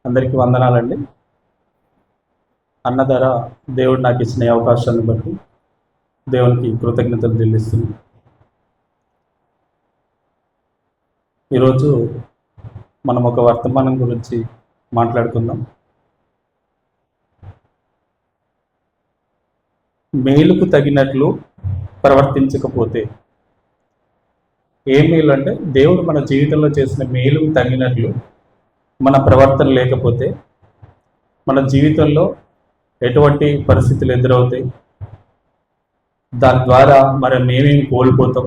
అందరికీ వందనాలండి. అన్న ధర దేవుడు నాకు ఇచ్చిన అవకాశాన్ని బట్టి దేవునికి కృతజ్ఞతలు చెల్లిస్తున్నాను. ఈరోజు మనం ఒక వర్తమానం గురించి మాట్లాడుకుందాం. మేలుకు తగినట్లు ప్రవర్తించకపోతే, ఏ మేలు అంటే దేవుడు మన జీవితంలో చేసిన మేలుకు తగినట్లు మన ప్రవర్తన లేకపోతే మన జీవితంలో ఎటువంటి పరిస్థితులు ఎదురవుతాయి, దాని ద్వారా మనం ఏమేమి కోల్పోతాం,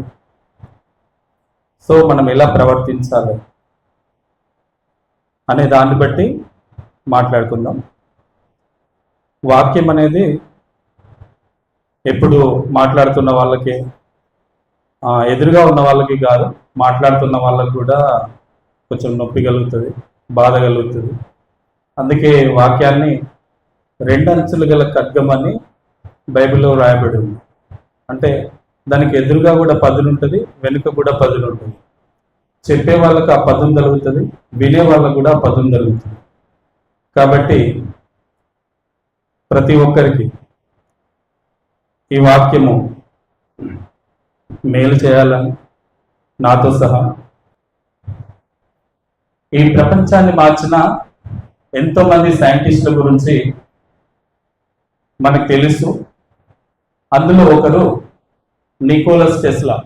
సో మనం ఎలా ప్రవర్తించాలి అనే దాన్ని బట్టి మాట్లాడుకుందాం. వాక్యం అనేది ఎప్పుడు మాట్లాడుతున్న వాళ్ళకి, ఎదురుగా ఉన్న వాళ్ళకి కాదు, మాట్లాడుతున్న వాళ్ళకి కూడా కొంచెం నొప్పి కలుగుతుంది, బాధ కలుగుతుంది. అందుకే వాక్యాన్ని 2 అంచులు గల ఖడ్గం అని బైబిల్లో రాయబడి ఉంది. అంటే దానికి ఎదురుగా కూడా పదును ఉంటుంది, వెనుక కూడా పదును ఉంటుంది. చెప్పే వాళ్ళకి ఆ పదును కలుగుతుంది, వినే వాళ్ళకు కూడా పదును కలుగుతుంది. కాబట్టి ప్రతి ఒక్కరికి ఈ వాక్యము మేలు చేయాలని, నాతో సహా ఈ ప్రపంచాన్ని మార్చిన ఎంతోమంది సైంటిస్టుల గురించి మనకు తెలుసు. అందులో ఒకరు నికోలస్ టెస్లా.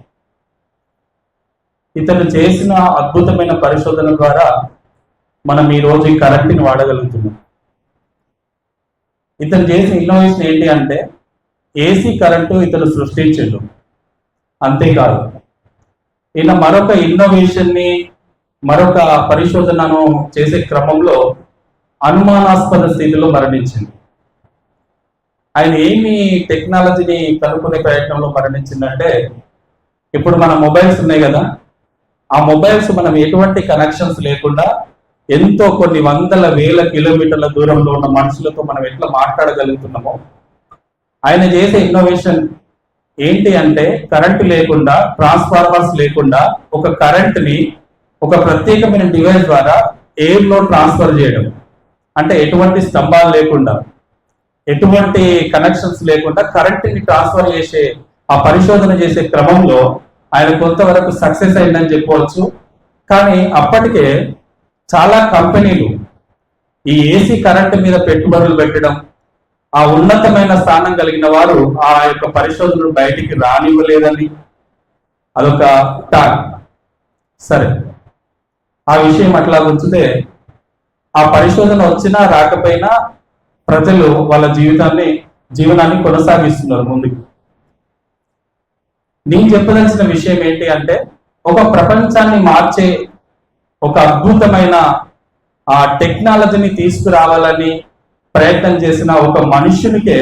ఇతను చేసిన అద్భుతమైన పరిశోధన ద్వారా మనం ఈరోజు ఈ కరెంట్ని వాడగలుగుతున్నాం. ఇతను చేసిన ఇన్నోవేషన్ ఏంటి అంటే ఏసీ కరెంటు ఇతను సృష్టించాడు. అంతేకాదు, ఈయన మరొక ఇన్నోవేషన్ని, మరొక పరిశోధనను చేసే క్రమంలో అనుమానాస్పద స్థితిలో మరణించింది. ఆయన ఏమి టెక్నాలజీని కనుక్కునే ప్రయత్నంలో మరణించిందంటే, ఇప్పుడు మన మొబైల్స్ ఉన్నాయి కదా, ఆ మొబైల్స్ మనం ఎటువంటి కనెక్షన్స్ లేకుండా ఎంతో కొన్ని వందల వేల కిలోమీటర్ల దూరంలో ఉన్న మనుషులతో మనం ఎట్లా మాట్లాడగలుగుతున్నామో, ఆయన చేసే ఇన్నోవేషన్ ఏంటి అంటే కరెంటు లేకుండా, ట్రాన్స్ఫార్మర్స్ లేకుండా ఒక కరెంట్ని ఒక ప్రత్యేకమైన డివైస్ ద్వారా ఎయిర్లో ట్రాన్స్ఫర్ చేయడం. అంటే ఎటువంటి స్తంభాలు లేకుండా, ఎటువంటి కనెక్షన్స్ లేకుండా కరెంట్ని ట్రాన్స్ఫర్ చేసే ఆ పరిశోధన చేసే క్రమంలో ఆయన కొంతవరకు సక్సెస్ అయిందని చెప్పవచ్చు. కానీ అప్పటికే చాలా కంపెనీలు ఈ ఏసీ కరెంట్ మీద పెట్టుబడులు పెట్టడం, ఆ ఉన్నతమైన స్థానం కలిగిన వారు ఆ యొక్క పరిశోధనలు బయటికి రానివ్వలేదని అదొక టాక్. సరే, ఆ విషయం అట్లా ఉంచితే ఆ పరిశోధన వచ్చినా రాకపోయినా ప్రజలు వాళ్ళ జీవనాన్ని కొనసాగిస్తున్నారు ముందుకు. నేను చెప్పదలసిన విషయం ఏంటి అంటే, ఒక ప్రపంచాన్ని మార్చే ఒక అద్భుతమైన ఆ టెక్నాలజీని తీసుకురావాలని ప్రయత్నం చేసిన ఒక మనుష్యునికే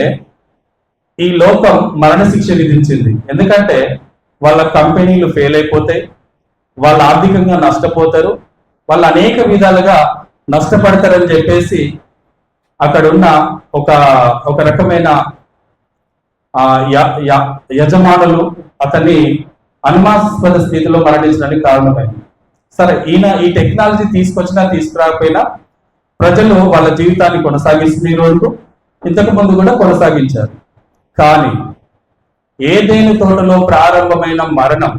ఈ లోకం మరణశిక్ష విధించింది. ఎందుకంటే వాళ్ళ కంపెనీలు ఫెయిల్ అయిపోతాయి, వాళ్ళు ఆర్థికంగా నష్టపోతారు, వాళ్ళు అనేక విధాలుగా నష్టపడతారని చెప్పేసి అక్కడ ఉన్న ఒక రకమైన యజమానులు అతన్ని అనుమానాస్పద స్థితిలో మరణించడానికి కారణమైంది. సరే, ఈయన ఈ టెక్నాలజీ తీసుకొచ్చినా తీసుకురాకపోయినా ప్రజలు వాళ్ళ జీవితాన్ని కొనసాగిస్తున్న ఈ రోజు, ఇంతకు ముందు కూడా కొనసాగించారు. కానీ ఏదైనా తోటలో ప్రారంభమైన మరణం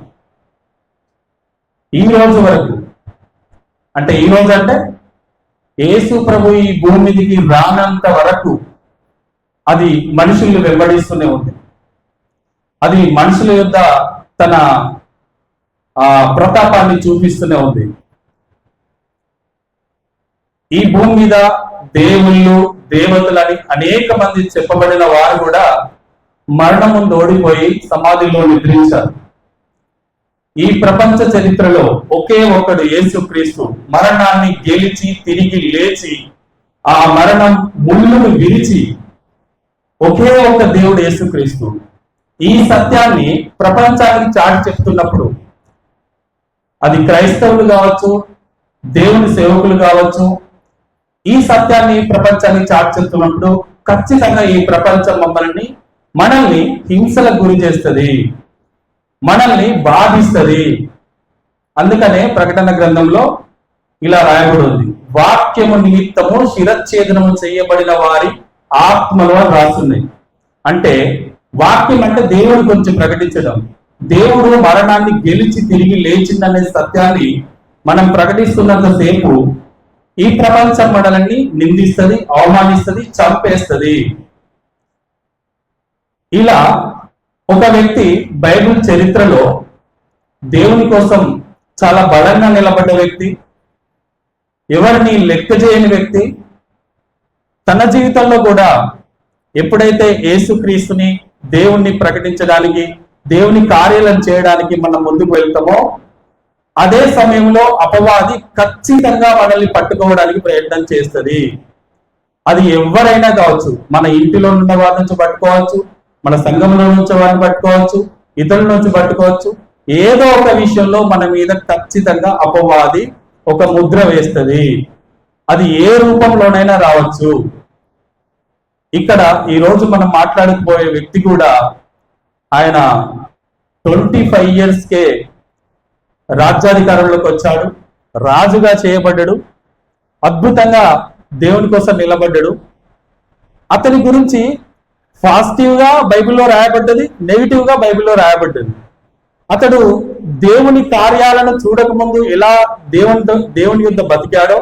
ఈ రోజు వరకు, అంటే ఈ రోజు అంటే యేసు ప్రభు ఈ భూమి మీదకి రానంత వరకు అది మనుషుల్ని వెంబడిస్తూనే ఉంది. అది మనుషుల యొక్క తన ప్రతాపాన్ని చూపిస్తూనే ఉంది. ఈ భూమి మీద దేవుళ్ళు, దేవతలని అనేక మంది చెప్పబడిన వారు కూడా మరణం ముందు ఓడిపోయి సమాధిలో నిద్రించారు. ఈ ప్రపంచ చరిత్రలో ఒకే ఒకడు యేసుక్రీస్తు మరణాన్ని గెలిచి తిరిగి లేచి ఆ మరణం ముళ్ళును విరిచి, ఒకే ఒక దేవుడు యేసుక్రీస్తు. ఈ సత్యాన్ని ప్రపంచానికి చాటి చెప్తున్నప్పుడు, అది క్రైస్తవులు కావచ్చు, దేవుని సేవకులు కావచ్చు, ఈ సత్యాన్ని ప్రపంచానికి చాటి చెప్తున్నప్పుడు ఖచ్చితంగా ఈ ప్రపంచం మనల్ని హింసలకు గురి చేస్తుంది, మనల్ని బాధిస్తుంది. అందుకనే ప్రకటన గ్రంథంలో ఇలా రాయబడి ఉంది, వాక్యము నిమిత్తము శిరచ్ఛేదనము చేయబడిన వారి ఆత్మలు అని రాస్తున్నాయి. అంటే వాక్యం అంటే దేవుని గురించి ప్రకటించడం. దేవుడు మరణాన్ని గెలిచి తిరిగి లేచిందనే సత్యాన్ని మనం ప్రకటిస్తున్నంతసేపు ఈ ప్రపంచం మనల్ని నిందిస్తుంది, అవమానిస్తుంది, చంపేస్తుంది. ఇలా ఒక వ్యక్తి బైబిల్ చరిత్రలో దేవుని కోసం చాలా బలంగా నిలబడ్డ వ్యక్తి, ఎవరిని లెక్క చేయని వ్యక్తి, తన జీవితంలో కూడా ఎప్పుడైతే యేసుక్రీస్తుని దేవుణ్ణి ప్రకటించడానికి, దేవుని కార్యాలను చేయడానికి మనం ముందుకు వెళ్తామో అదే సమయంలో అపవాది ఖచ్చితంగా మనల్ని పట్టుకోవడానికి ప్రయత్నం చేస్తుంది. అది ఎవరైనా కావచ్చు, మన ఇంటిలో ఉన్న వారి నుంచి పట్టుకోవచ్చు, మన సంఘంలో నుంచి వారిని పట్టుకోవచ్చు, ఇతరుల నుంచి పట్టుకోవచ్చు. ఏదో ఒక విషయంలో మన మీద ఖచ్చితంగా అపవాది ఒక ముద్ర వేస్తుంది. అది ఏ రూపంలోనైనా రావచ్చు. ఇక్కడ ఈ రోజు మనం మాట్లాడకపోయే వ్యక్తి కూడా ఆయన 25 yearsకే రాజ్యాధికారంలోకి వచ్చాడు, రాజుగా చేయబడ్డాడు, అద్భుతంగా దేవుని కోసం నిలబడ్డాడు. అతని గురించి పాజిటివ్ గా బైబిల్లో రాయబడ్డది, నెగిటివ్ గా బైబిల్లో రాయబడ్డది. అతడు దేవుని కార్యాలను చూడకముందు ఎలా దేవుని యుద్ధ బతికాడో,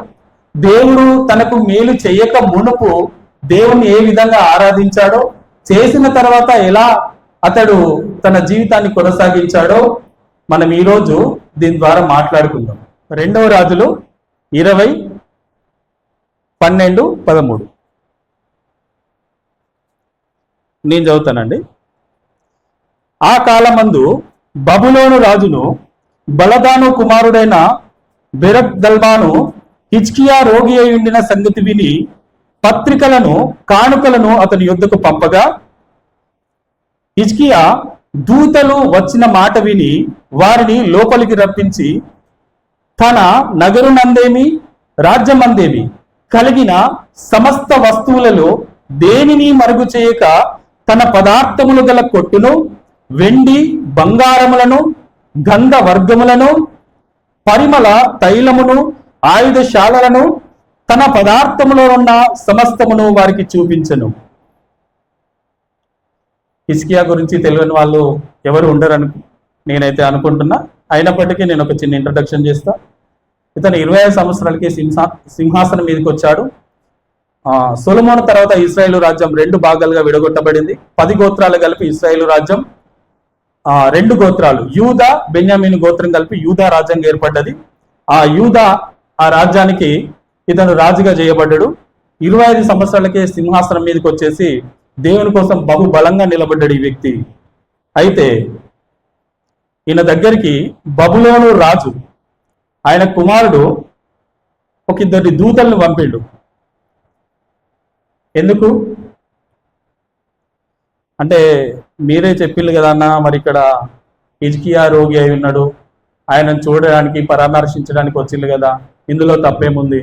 దేవుడు తనకు మేలు చేయక మునుపు దేవుణ్ణి ఏ విధంగా ఆరాధించాడో, చేసిన తర్వాత ఎలా అతడు తన జీవితాన్ని కొనసాగించాడో మనం ఈరోజు దీని ద్వారా మాట్లాడుకుందాం. 2వ రాజులు 20:12-13 నేను చదువుతానండి. ఆ కాలమందు బబులోను రాజును బలదాను కుమారుడైన బెరక్దల్బాను హిజ్కియా రోగి అయి ఉండిన సంగతి విని పత్రికలను కానుకలను అతని యొద్దకు పంపగా, హిజ్కియా దూతలు వచ్చిన మాట విని వారిని లోపలికి రప్పించి తన నగరునందేమి రాజ్యమందేమి కలిగిన సమస్త వస్తువులలో దేనిని మరుగు చేయక తన పదార్థములు గల కొట్టును, వెండి బంగారములను, గంధ వర్గములను, పరిమళ తైలమును, ఆయుధశాలలను, తన పదార్థములో ఉన్న సమస్తమును వారికి చూపించను. హిజ్కియా గురించి తెలియని వాళ్ళు ఎవరు ఉండరని నేనైతే అనుకుంటున్నా. అయినప్పటికీ నేను ఒక చిన్న ఇంట్రడక్షన్ చేస్తా. ఇతను 25 సంవత్సరాలకి సింహాసనం మీదకి వచ్చాడు. సొలొమోను తర్వాత ఇశ్రాయేలు రాజ్యం 2 భాగాలుగా విడగొట్టబడింది. 10 గోత్రాలు కలిపి ఇశ్రాయేలు రాజ్యం, 2 గోత్రాలు యూదా బెన్యామీను గోత్రం కలిపి యూదా రాజ్యంగా ఏర్పడ్డది. ఆ యూదా ఆ రాజ్యానికి ఇతను రాజుగా చేయబడ్డాడు. 25 సంవత్సరాలకే సింహాసనం మీదకి వచ్చేసి దేవుని కోసం బహు బలంగా నిలబడ్డాడు ఈ వ్యక్తి. అయితే ఈయన దగ్గరికి బబులోను రాజు ఆయన కుమారుడు ఒక 2 దూతలను పంపిండు. ఎందుకు అంటే మీరే చెప్పిండ్రు కదా అన్న, మరి ఇక్కడ హిజ్కియా రోగి అయి ఉన్నాడు, ఆయనను చూడడానికి పరామర్శించడానికి వచ్చిండు కదా, ఇందులో తప్పేముంది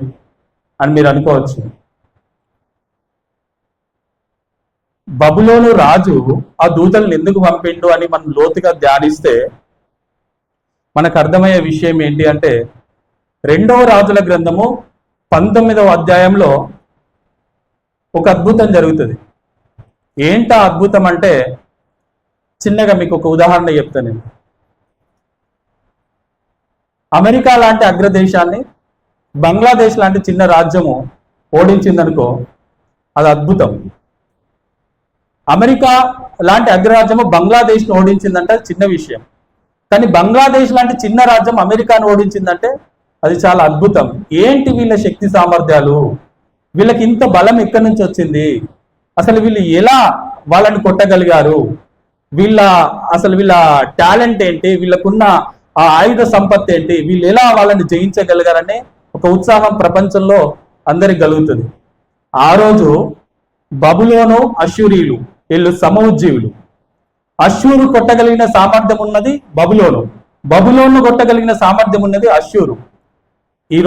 అని మీరు అనుకోవచ్చు. బబులోను రాజు ఆ దూతలను ఎందుకు పంపిండు అని మనం లోతుగా ధ్యానిస్తే మనకు అర్థమయ్యే విషయం ఏంటి అంటే, 2వ రాజుల గ్రంథము 19వ అధ్యాయంలో ఒక అద్భుతం జరుగుతుంది. ఏంటా అద్భుతం అంటే, చిన్నగా మీకు ఒక ఉదాహరణ చెప్తాను నేను. అమెరికా లాంటి అగ్రదేశాన్ని బంగ్లాదేశ్ లాంటి చిన్న రాజ్యము ఓడించిందనుకో, అది అద్భుతం. అమెరికా లాంటి అగ్రరాజ్యము బంగ్లాదేశ్ను ఓడించిందంటే చిన్న విషయం. కానీ బంగ్లాదేశ్ లాంటి చిన్న రాజ్యం అమెరికాను ఓడించిందంటే అది చాలా అద్భుతం. ఏంటి వీళ్ళ శక్తి సామర్థ్యాలు, వీళ్ళకి ఇంత బలం ఎక్కడి నుంచి వచ్చింది, అసలు వీళ్ళు ఎలా వాళ్ళని కొట్టగలిగారు, వీళ్ళ టాలెంట్ ఏంటి, వీళ్ళకున్న ఆ ఆయుధ సంపత్తి ఏంటి, వీళ్ళు ఎలా వాళ్ళని జయించగలిగారనే ఒక ఉత్సాహం ప్రపంచంలో అందరికి కలుగుతుంది. ఆ రోజు బబులోను అశ్షూరీయులు వీళ్ళు సమఉజ్జీవులు. అశ్షూరు కొట్టగలిగిన సామర్థ్యం ఉన్నది బబులోను, బబులోను కొట్టగలిగిన సామర్థ్యం ఉన్నది అశ్షూరు. ఈ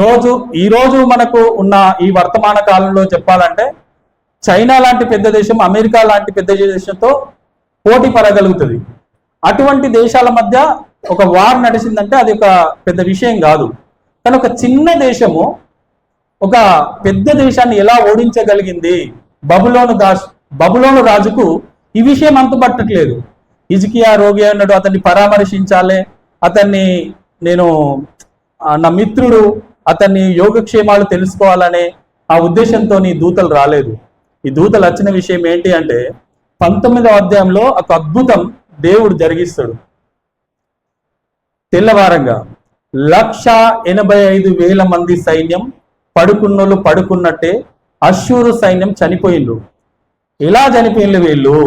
రోజు మనకు ఉన్న ఈ వర్తమాన కాలంలో చెప్పాలంటే చైనా లాంటి పెద్ద దేశం అమెరికా లాంటి పెద్ద దేశంతో పోటీ పడగలుగుతుంది. అటువంటి దేశాల మధ్య ఒక వార్ నడిచిందంటే అది ఒక పెద్ద విషయం కాదు. కానీ ఒక చిన్న దేశము ఒక పెద్ద దేశాన్ని ఎలా ఓడించగలిగింది? బబులోను రాజుకు ఈ విషయం అంతుపట్టట్లేదు. హిజ్కియా రోగి అన్నాడు, అతన్ని పరామర్శించాలి, అతన్ని నేను నా మిత్రుడు, అతన్ని యోగక్షేమాలు తెలుసుకోవాలనే ఆ ఉద్దేశంతో ఈ దూతలు రాలేదు. ఈ దూతలు వచ్చిన విషయం ఏంటి అంటే 19వ అధ్యాయంలో ఒక అద్భుతం దేవుడు జరిగిస్తాడు. తెల్లవారంగా 1,85,000 మంది సైన్యం పడుకున్నోళ్ళు పడుకున్నట్టే అష్షూరు సైన్యం చనిపోయిండ్రు. ఎలా చనిపోయిండ్రు వీళ్ళు?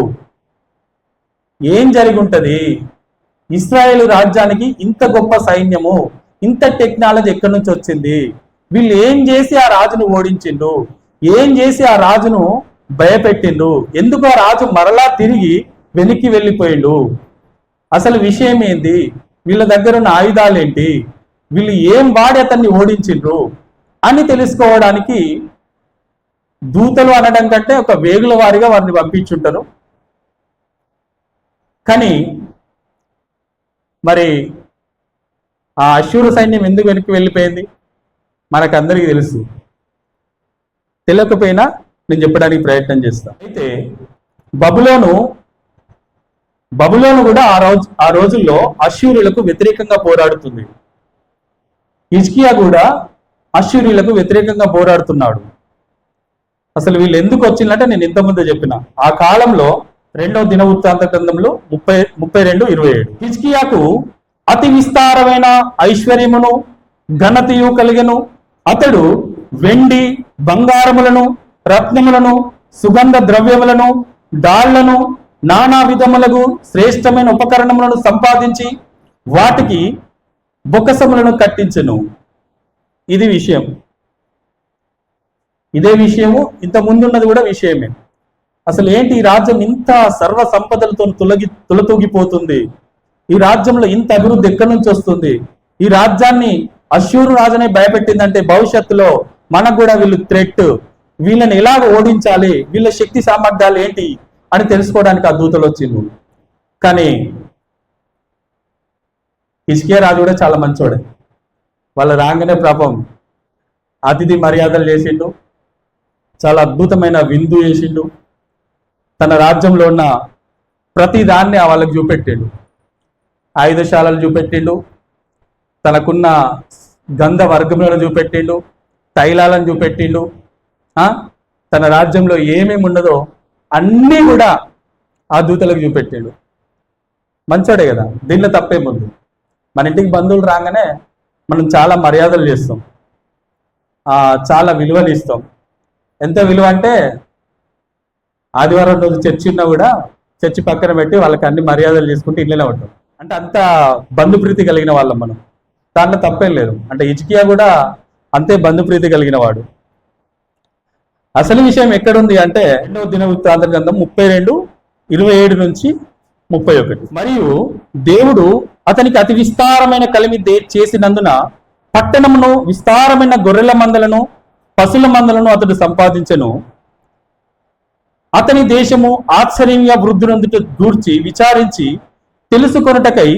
ఏం జరిగి ఉంటది? ఇస్రాయేల్ రాజ్యానికి ఇంత గొప్ప సైన్యము, ఇంత టెక్నాలజీ ఎక్కడి నుంచి వచ్చింది? వీళ్ళు ఏం చేసి ఆ రాజును ఓడించిండ్రు? ఏం చేసి ఆ రాజును భయపెట్టిండ్రు? ఎందుకు ఆ రాజు మరలా తిరిగి వెనక్కి వెళ్ళిపోయిండు? అసలు విషయం ఏంటి? వీళ్ళ దగ్గర ఉన్న ఆయుధాలు ఏంటి? వీళ్ళు ఏం వాడి అతన్ని ఓడించిండ్రు అని తెలుసుకోవడానికి దూతలు అనడం కంటే ఒక వేగుల వారిగా వారిని పంపించుంటారు. కానీ మరి ఆ అష్షూరు సైన్యం ఎందుకు వెనక్కి వెళ్ళిపోయింది మనకందరికీ తెలుసు. తెలియకపోయినా నేను చెప్పడానికి ప్రయత్నం చేస్తాను. అయితే బబులోను కూడా ఆ రోజుల్లో అష్షూరులకు వ్యతిరేకంగా పోరాడుతుంది. హిజ్కియా కూడా అష్షూరీయులకు వ్యతిరేకంగా పోరాడుతున్నాడు. అసలు వీళ్ళు ఎందుకు వచ్చిందంటే నేను ఇంతకుముందే చెప్పిన ఆ కాలంలో 2వ దినవృత్తాంత గ్రంథంలో 32:27 హిజ్కియాకు అతి విస్తారమైన ఐశ్వర్యమును ఘనతయు కలిగెను. అతడు వెండి బంగారములను రత్నములను సుగంధ ద్రవ్యములను డాళ్లను నానా విధములకు శ్రేష్టమైన ఉపకరణములను సంపాదించి వాటికి బొక్కసములను కట్టించెను. ఇది విషయం. ఇదే విషయము ఇంత ముందున్నది కూడా విషయమే. అసలు ఏంటి ఈ రాజ్యం ఇంత సర్వ సంపదలతో తులతూగిపోతుంది? ఈ రాజ్యంలో ఇంత అభివృద్ధి ఎక్కడి నుంచి వస్తుంది? ఈ రాజ్యాన్ని అష్షూరు రాజునే భయపెట్టిందంటే భవిష్యత్తులో మనకు కూడా వీళ్ళు థ్రెట్, వీళ్ళని ఎలాగ ఓడించాలి, వీళ్ళ శక్తి సామర్థ్యాలు ఏంటి అని తెలుసుకోవడానికి ఆ దూతలు వచ్చిండు. కానీ హిజ్కియా రాజు కూడా చాలా మంచోడే. వాళ్ళ రాగానే పాపం అతిథి మర్యాదలు చేసిండు, చాలా అద్భుతమైన విందు చేసిండు, తన రాజ్యంలో ఉన్న ప్రతి దాన్ని వాళ్ళకి చూపెట్టిండు. ఆయుధశాలలు చూపెట్టిండు, తనకున్న గంధ వర్గములను చూపెట్టిండు, తైలాలను చూపెట్టిండు. తన రాజ్యంలో ఏమేమి ఉన్నదో అన్నీ కూడా ఆ దూతలకు చూపెట్టిండు. మంచోడే కదా, దీనిలో తప్పేముంది? మన ఇంటికి బంధువులు రాగానే మనం చాలా మర్యాదలు చేస్తాం, చాలా విలువలు ఇస్తాం. ఎంత విలువ అంటే ఆదివారం రోజు చర్చి ఉన్నా కూడా చర్చి పక్కన పెట్టి వాళ్ళకి అన్ని మర్యాదలు చేసుకుంటూ ఇళ్ళనే ఉంటాం. అంటే అంత బంధుప్రీతి కలిగిన వాళ్ళం మనం, దాంట్లో తప్పేం లేదు. అంటే హిజ్కియా కూడా అంతే బంధుప్రీతి కలిగిన వాడు. అసలు విషయం ఎక్కడుంది అంటే 2వ దినవృత్తాంత గ్రంథం 32:27 నుంచి 31. మరియు దేవుడు అతనికి అతి విస్తారమైన కలిమి చేసినందున పట్టణమును విస్తారమైన గొర్రెల మందలను పశుల మందలను అతడు సంపాదించెను. అతని దేశము ఆశ్చర్యంగా వృద్ధునందుట గూర్చి విచారించి తెలుసుకొనుటకై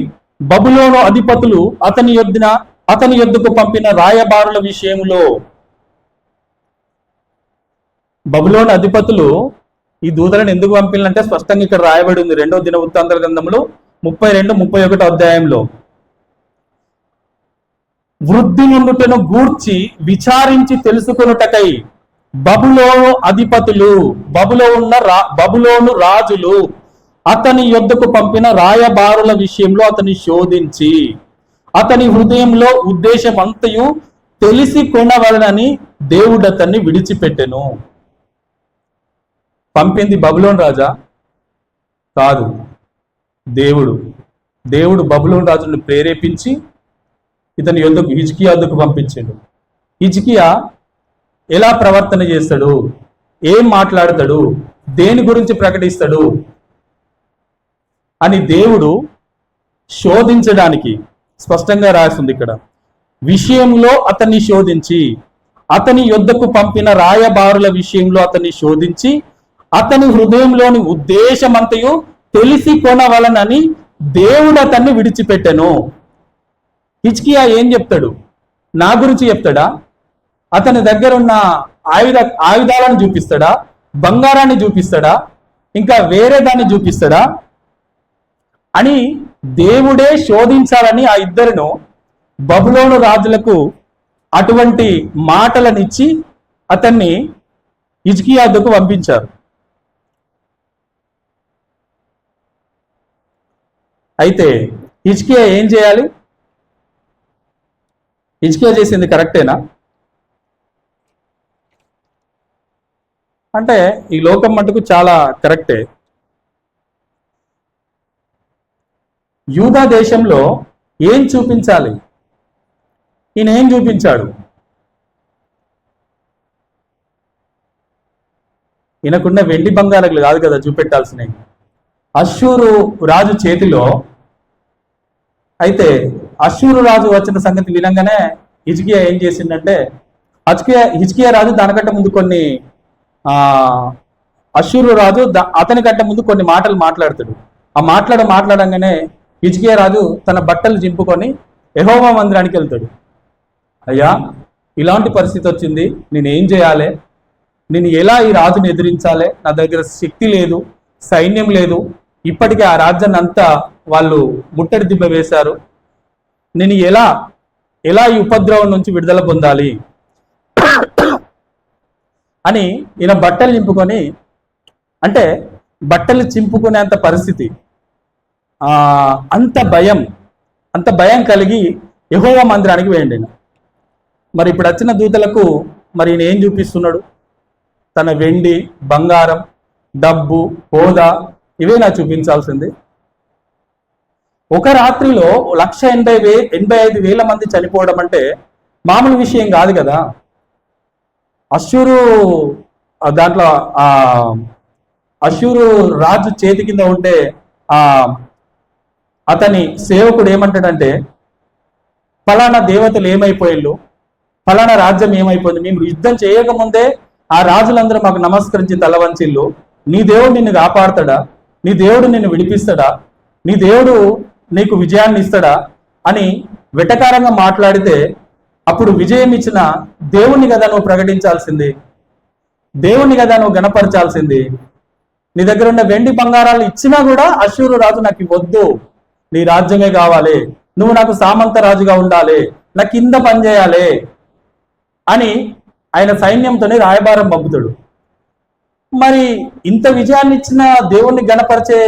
బబులోను అధిపతులు అతని యొద్దకు పంపిన రాయబారుల విషయములో. బబులోను అధిపతులు ఈ దూతలను ఎందుకు పంపినంటే స్పష్టంగా ఇక్కడ రాయబడి ఉంది 2వ దినవృత్తాంత గ్రంథంలో 32-31 అధ్యాయంలో. వృద్ధి నుండుటను గూర్చి విచారించి తెలుసుకొనుటకై బబులోను అధిపతులు, బబులోను రాజులు అతని యొద్దకు పంపిన రాయబారుల విషయంలో అతని శోధించి అతని హృదయంలో ఉద్దేశం అంతయు తెలిసి కొనవలనని దేవుడు అతన్ని విడిచిపెట్టెను. పంపింది బబులోను రాజా కాదు, దేవుడు బబులోను రాజును ప్రేరేపించి ఇతని యొద్దకు హిజ్కియా యొద్దకు పంపించాడు. హిజ్కియా ఎలా ప్రవర్తన చేస్తాడు, ఏం మాట్లాడతాడు, దేని గురించి ప్రకటిస్తాడు అని దేవుడు శోధించడానికి స్పష్టంగా రాస్తుంది ఇక్కడ. విషయంలో అతన్ని శోధించి అతని యొద్దకు పంపిన రాయబారుల విషయంలో అతన్ని శోధించి అతని హృదయంలోని ఉద్దేశమంతయు తెలిసి కొనవలనని దేవుడు అతన్ని విడిచిపెట్టెను. హిజ్కియా ఏం చెప్తాడు? నా గురించి చెప్తాడా? అతని దగ్గర ఉన్న ఆయుధాలను చూపిస్తాడా, బంగారాన్ని చూపిస్తాడా, ఇంకా వేరే దాన్ని చూపిస్తాడా అని దేవుడే శోధించాలని ఆ ఇద్దరును బబులోను రాజులకు అటువంటి మాటలనిచ్చి అతన్ని హిజ్కియా వద్దకు పంపించారు. అయితే హిజ్కియా ఏం చేయాలి? హిజ్కియా చేసింది కరెక్టేనా అంటే ఈ లోకం మటుకు చాలా కరెక్టే. యూదా దేశంలో ఏం చూపించాలి? ఈయన ఏం చూపించాడు? ఈయనకున్న వెండి బంగారాలు కాదు కదా చూపెట్టాల్సినవి, అశ్షూరు రాజు చేతిలో. అయితే అశ్షూరు రాజు వచ్చిన సంగతి వినంగానే హిజ్కియా ఏం చేసిందంటే, హిజ్కియా రాజు దానికంటే ముందు కొన్ని అశ్షూరు రాజు అతని కంటే ముందు కొన్ని మాటలు మాట్లాడతాడు. ఆ మాట్లాడంగానే హిజ్కియా రాజు తన బట్టలు చింపుకొని యెహోవా మందిరానికి వెళ్తాడు. అయ్యా, ఇలాంటి పరిస్థితి వచ్చింది, నేను ఏం చేయాలి? నేను ఎలా ఈ రాజుని ఎదిరించాలి? నా దగ్గర శక్తి లేదు, సైన్యం లేదు, ఇప్పటికే ఆ రాజ్యాన్ని అంతా వాళ్ళు ముట్టడి దిబ్బ వేశారు. నేను ఎలా ఈ ఉపద్రవం నుంచి విడుదల పొందాలి అని ఈయన బట్టలు చింపుకొని, అంటే బట్టలు చింపుకునేంత పరిస్థితి, అంత భయం కలిగి యెహోవా మందిరానికి వేయండి. మరి ఇప్పుడు వచ్చిన దూతలకు మరి ఈయన ఏం చూపిస్తున్నాడు? తన వెండి, బంగారం, డబ్బు, హోదా ఇవేనా చూపించాల్సింది? ఒక రాత్రిలో 1,85,000 మంది చనిపోవడం అంటే మామూలు విషయం కాదు కదా. అశ్షూరు దాంట్లో అశ్షూరు రాజు చేతి కింద ఉంటే అతని సేవకుడు ఏమంటాడంటే, ఫలానా దేవతలు ఏమైపోయిళ్ళు, ఫలానా రాజ్యం ఏమైపోయింది, మేము యుద్ధం చేయకముందే ఆ రాజులందరూ మాకు నమస్కరించి తలవంచిళ్ళు, నీ దేవుడు నిన్ను కాపాడతాడా, నీ దేవుడు నిన్ను విడిపిస్తాడా, నీ దేవుడు నీకు విజయాన్ని ఇస్తాడా అని వెటకారంగా మాట్లాడితే, అప్పుడు విజయం ఇచ్చిన దేవుణ్ణి కదా నువ్వు ప్రకటించాల్సింది, దేవుణ్ణి కదా నువ్వు గణపరచాల్సింది. నీ దగ్గర ఉన్న వెండి బంగారాలు ఇచ్చినా కూడా అశ్షూరు రాజు నాకు వద్దు, నీ రాజ్యమే కావాలి, నువ్వు నాకు సామంత రాజుగా ఉండాలి, నా కింద పనిచేయాలి అని ఆయన సైన్యంతోనే రాయబారం పంపుతాడు. మరి ఇంత విజయాన్ని ఇచ్చిన దేవుణ్ణి గణపరిచే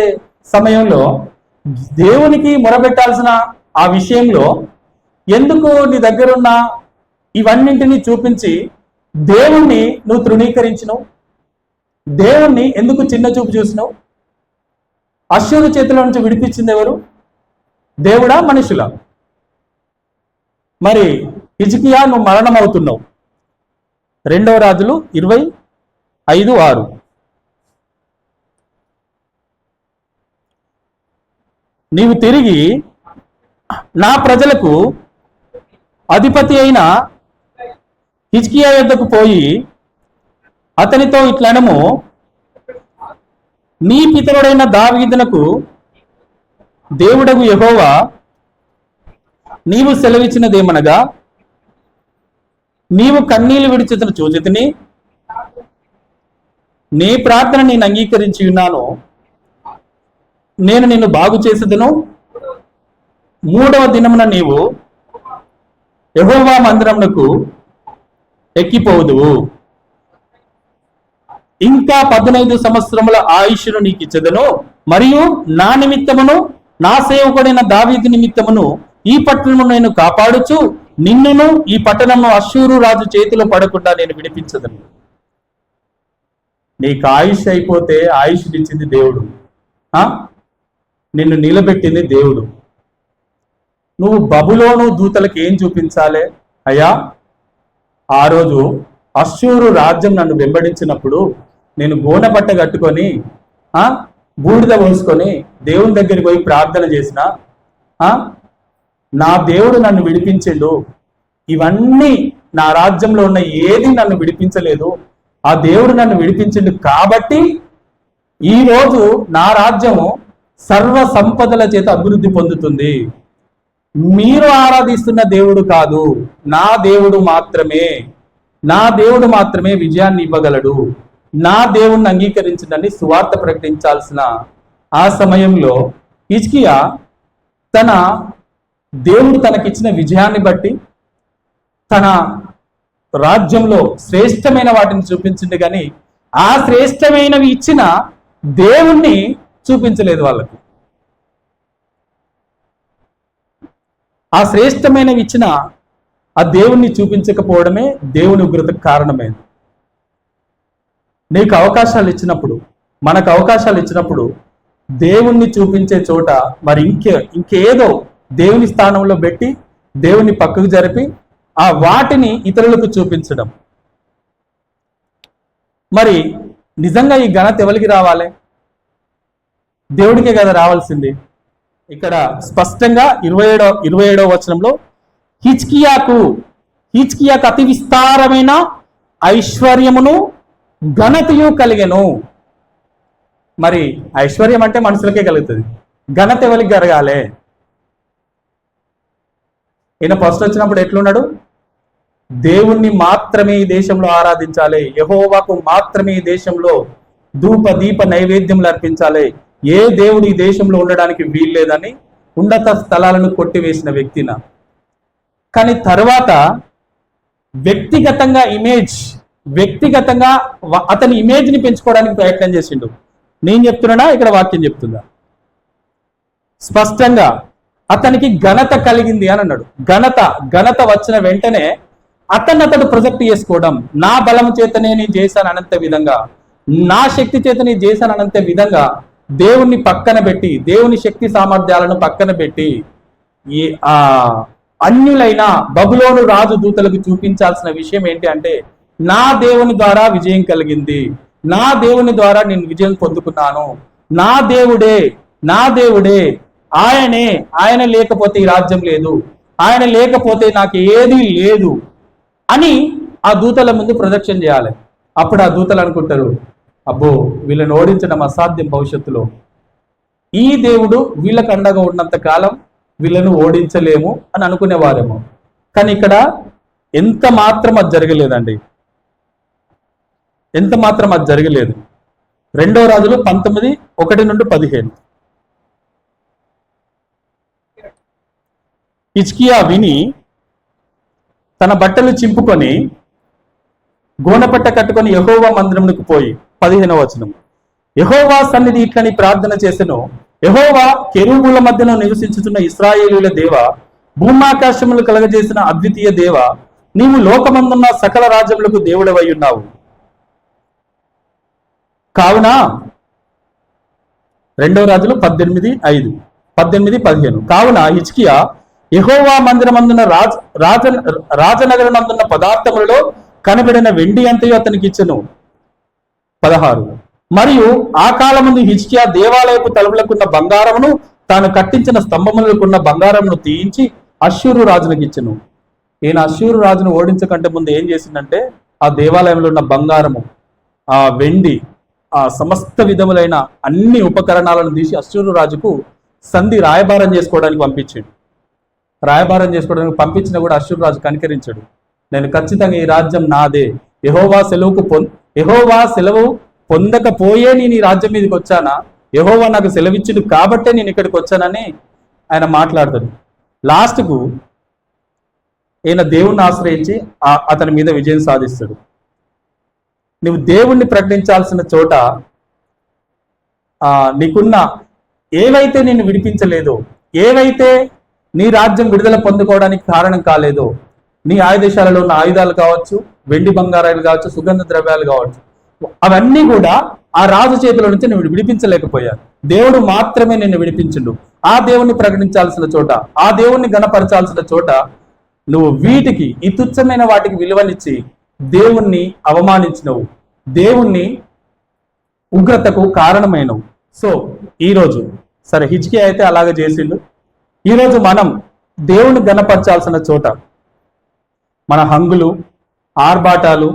సమయంలో దేవునికి మొరబెట్టాల్సిన ఆ విషయంలో ఎందుకు నీ దగ్గరున్న ఇవన్నింటినీ చూపించి దేవుణ్ణి నువ్వు తృణీకరించినవు? దేవుణ్ణి ఎందుకు చిన్న చూపు చూసినావు? అశ్షూరు చేతిలో నుంచి విడిపించింది ఎవరు? దేవుడా, మనుషులా? మరి హిజ్కియా నువ్వు మరణం అవుతున్నావు. 2వ రాజులు 25:6. నీవు తిరిగి నా ప్రజలకు అధిపతి అయిన హిజ్కియా యొద్దకు పోయి అతనితో ఇట్లనము, నీ పితరుడైన దావీదునకు దేవుడగు యెహోవా నీవు సెలవిచ్చినదేమనగా, నీవు కన్నీళ్లు విడిచితను చూచితిని, నీ ప్రార్థన నేను అంగీకరించి ఉన్నాను, నేను నిన్ను బాగు చేసేదను, 3వ దినమున నీవు యెహోవా మందిరమునకు ఎక్కిపోదువు, ఇంకా 15 సంవత్సరముల ఆయుష్ను నీకు ఇచ్చేదను, మరియు నా నిమిత్తమును నా సేవకుడైన దావీదు నిమిత్తమును ఈ పట్టణము నేను కాపాడుచు నిన్నును ఈ పట్టణము అశ్షూరు రాజు చేతిలో పడకుండా నేను విడిపించదను. నీకు ఆయుష్ అయిపోతే ఆయుష్నిచ్చింది దేవుడు, నిన్ను నిలబెట్టింది దేవుడు. నువ్వు బబులోను దూతలకు ఏం చూపించాలి? అయ్యా, ఆ రోజు అశ్షూరు రాజ్యం నన్ను వెంబడించినప్పుడు నేను గోనెపట్ట కట్టుకొని బూడిద పోసుకొని దేవుని దగ్గరికి పోయి ప్రార్థన చేసిన, నా దేవుడు నన్ను విడిపించిండు. ఇవన్నీ నా రాజ్యంలో ఉన్న ఏది నన్ను విడిపించలేదు, ఆ దేవుడు నన్ను విడిపించిండు. కాబట్టి ఈరోజు నా రాజ్యము సర్వ సంపదల చేత అభివృద్ధి పొందుతుంది. మీరు ఆరాధిస్తున్న దేవుడు కాదు, నా దేవుడు మాత్రమే. నా దేవుడు మాత్రమే విజయాన్ని ఇవ్వగలడు, నా దేవుణ్ణి అంగీకరించిందని సువార్త ప్రకటించాల్సిన ఆ సమయంలో హిజ్కియా తన దేవుడు తనకిచ్చిన విజయాన్ని బట్టి తన రాజ్యంలో శ్రేష్టమైన వాటిని చూపించింది, కానీ ఆ శ్రేష్టమైనవి ఇచ్చిన దేవుణ్ణి చూపించలేదు వాళ్ళకి. ఆ శ్రేష్టమైనవి ఇచ్చిన ఆ దేవుణ్ణి చూపించకపోవడమే దేవుని ఉగ్రతకు కారణమైంది. నీకు అవకాశాలు ఇచ్చినప్పుడు, మనకు అవకాశాలు ఇచ్చినప్పుడు దేవుణ్ణి చూపించే చోట మరి ఇంకేదో దేవుని స్థానంలో పెట్టి దేవుని పక్కకు జరిపి ఆ వాటిని ఇతరులకు చూపించడం. మరి నిజంగా ఈ ఘనత ఎవరికి రావాలి? దేవుడికే కదా రావాల్సింది. ఇక్కడ స్పష్టంగా 27వ వచనంలో హిజ్కియాకు అతి విస్తారమైన ఐశ్వర్యమును ఘనతయు కలిగెను. మరి ఐశ్వర్యం అంటే మనుషులకే కలుగుతుంది, ఘనత ఎవరికి జరగాలి? ఈయన ఫస్ట్ వచ్చినప్పుడు ఎట్లున్నాడు? దేవుణ్ణి మాత్రమే ఈ దేశంలో ఆరాధించాలి, యెహోవాకు మాత్రమే ఈ దేశంలో ధూప దీప నైవేద్యములు అర్పించాలి, ఏ దేవుడు ఈ దేశంలో ఉండడానికి వీల్లేదని ఉన్నత స్థలాలను కొట్టివేసిన వ్యక్తిన. కానీ తర్వాత వ్యక్తిగతంగా అతని ఇమేజ్ని పెంచుకోవడానికి ప్రయత్నం చేసిండు. నేను చెప్తున్నా, ఇక్కడ వాక్యం చెప్తుందా? స్పష్టంగా అతనికి ఘనత కలిగింది అని అన్నాడు. ఘనత వచ్చిన వెంటనే అతడు ప్రొజెక్ట్ చేసుకోవడం, నా బలం చేతనే నేను చేశాను అనంత విధంగా, నా శక్తి చేత నేను చేశాను అనంత విధంగా దేవుణ్ణి పక్కన పెట్టి, దేవుని శక్తి సామర్థ్యాలను పక్కన పెట్టి ఈ అన్యులైన బబులోను రాజు దూతలకు చూపించాల్సిన విషయం ఏంటి అంటే, నా దేవుని ద్వారా విజయం కలిగింది, నా దేవుని ద్వారా నేను విజయం పొందుకున్నాను, నా దేవుడే ఆయన లేకపోతే ఈ రాజ్యం లేదు, ఆయన లేకపోతే నాకు ఏది లేదు అని ఆ దూతల ముందు ప్రదక్షిణ చేయాలి. అప్పుడు ఆ దూతలు అనుకుంటారు, అబ్బో వీళ్ళని ఓడించడం అసాధ్యం, భవిష్యత్తులో ఈ దేవుడు వీళ్ళకు అండగా ఉన్నంత కాలం వీళ్ళను ఓడించలేము అని అనుకునేవారేమో. కానీ ఇక్కడ ఎంత మాత్రం అది జరగలేదండి, ఎంత మాత్రం అది జరగలేదు. 2వ రాజులు 19:1-15. హిజ్కియా విని తన బట్టలు చింపుకొని గోనపట్ట కట్టుకొని యెహోవా మందిరమునకు పోయి 15వ వచనం, యెహోవా సన్నిధి ఇట్లని ప్రార్థన చేసెను, యెహోవా కెరూబుల మధ్యలో నివసించుతున్న ఇశ్రాయేలీయుల దేవ, భూమాకాశములు కలగజేసిన అద్వితీయ దేవ, నీవు లోకమందున్న సకల రాజ్యములకు దేవుడవై ఉన్నావు. కావున 2వ రాజులు 18:15 కావున హిజ్కియా యెహోవా మందిరమందున్న రాజనగరమందున్న పదార్థములలో కనబడిన వెండి అంతయు అతనికి ఇచ్చెను. 16 మరియు ఆ కాలమందు హిజ్కియా దేవాలయపు తలుపులకున్న బంగారమును, తాను కట్టించిన స్తంభములకున్న బంగారమును తీయించి అష్షూరు రాజునికి ఇచ్చెను. ఈయన అష్షూరు రాజును ఓడించకంటే ముందు ఏం చేసిందంటే, ఆ దేవాలయంలో ఉన్న బంగారము, ఆ వెండి, ఆ సమస్త విధములైన అన్ని ఉపకరణాలను తీసి అష్షూరు రాజుకు రాయబారం చేసుకోవడానికి పంపించినా కూడా అష్షూరు రాజు కనికరించాడు. నేను ఖచ్చితంగా ఈ రాజ్యం నాదే, యెహోవా సెలవు పొందకపోయే నేను ఈ రాజ్యం మీదకి వచ్చానా, యెహోవా నాకు సెలవిచ్చిండు కాబట్టే నేను ఇక్కడికి వచ్చానని ఆయన మాట్లాడతాడు. లాస్ట్కు ఈయన దేవుణ్ణి ఆశ్రయించి అతని మీద విజయం సాధిస్తాడు. నువ్వు దేవుణ్ణి ప్రకటించాల్సిన చోట నీకున్న ఏవైతే నిన్ను విడిపించలేదో, ఏవైతే నీ రాజ్యం విడుదల పొందుకోవడానికి కారణం కాలేదో, నీ ఆయుధశాలలో ఉన్న ఆయుధాలు కావచ్చు, వెండి బంగారాలు కావచ్చు, సుగంధ ద్రవ్యాలు కావచ్చు, అవన్నీ కూడా ఆ రాజు చేతుల నుంచి నువ్వు విడిపించలేకపోయావు. దేవుడు మాత్రమే నిన్ను విడిపించిండు. ఆ దేవుణ్ణి ప్రకటించాల్సిన చోట, ఆ దేవుణ్ణి గణపరచాల్సిన చోట నువ్వు వీటికి, ఈ తుచ్చమైన వాటికి విలువనిచ్చి దేవుణ్ణి అవమానించినవు, దేవుణ్ణి ఉగ్రతకు కారణమైనవు. సో ఈరోజు సరే హిజ్కియా అయితే అలాగే చేసిండు. ఈరోజు మనం దేవుణ్ణి గణపరచాల్సిన చోట మన హంగులు, ఆర్భాటాలు,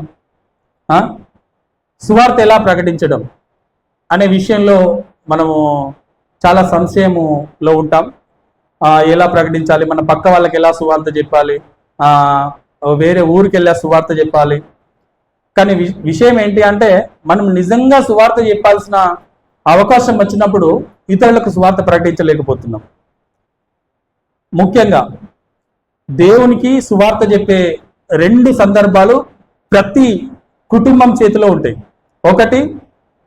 సువార్త ఎలా ప్రకటించడం అనే విషయంలో మనము చాలా సంశయములో ఉంటాం. ఎలా ప్రకటించాలి, మన పక్క వాళ్ళకి ఎలా సువార్త చెప్పాలి, వేరే ఊరికి వెళ్ళా సువార్త చెప్పాలి, కానీ విషయం ఏంటి అంటే మనం నిజంగా సువార్త చెప్పాల్సిన అవకాశం వచ్చినప్పుడు ఇతరులకు సువార్త ప్రకటించలేకపోతున్నాం. ముఖ్యంగా దేవునికి సువార్త చెప్పే 2 సందర్భాలు ప్రతి కుటుంబం చేతిలో ఉంటాయి. ఒకటి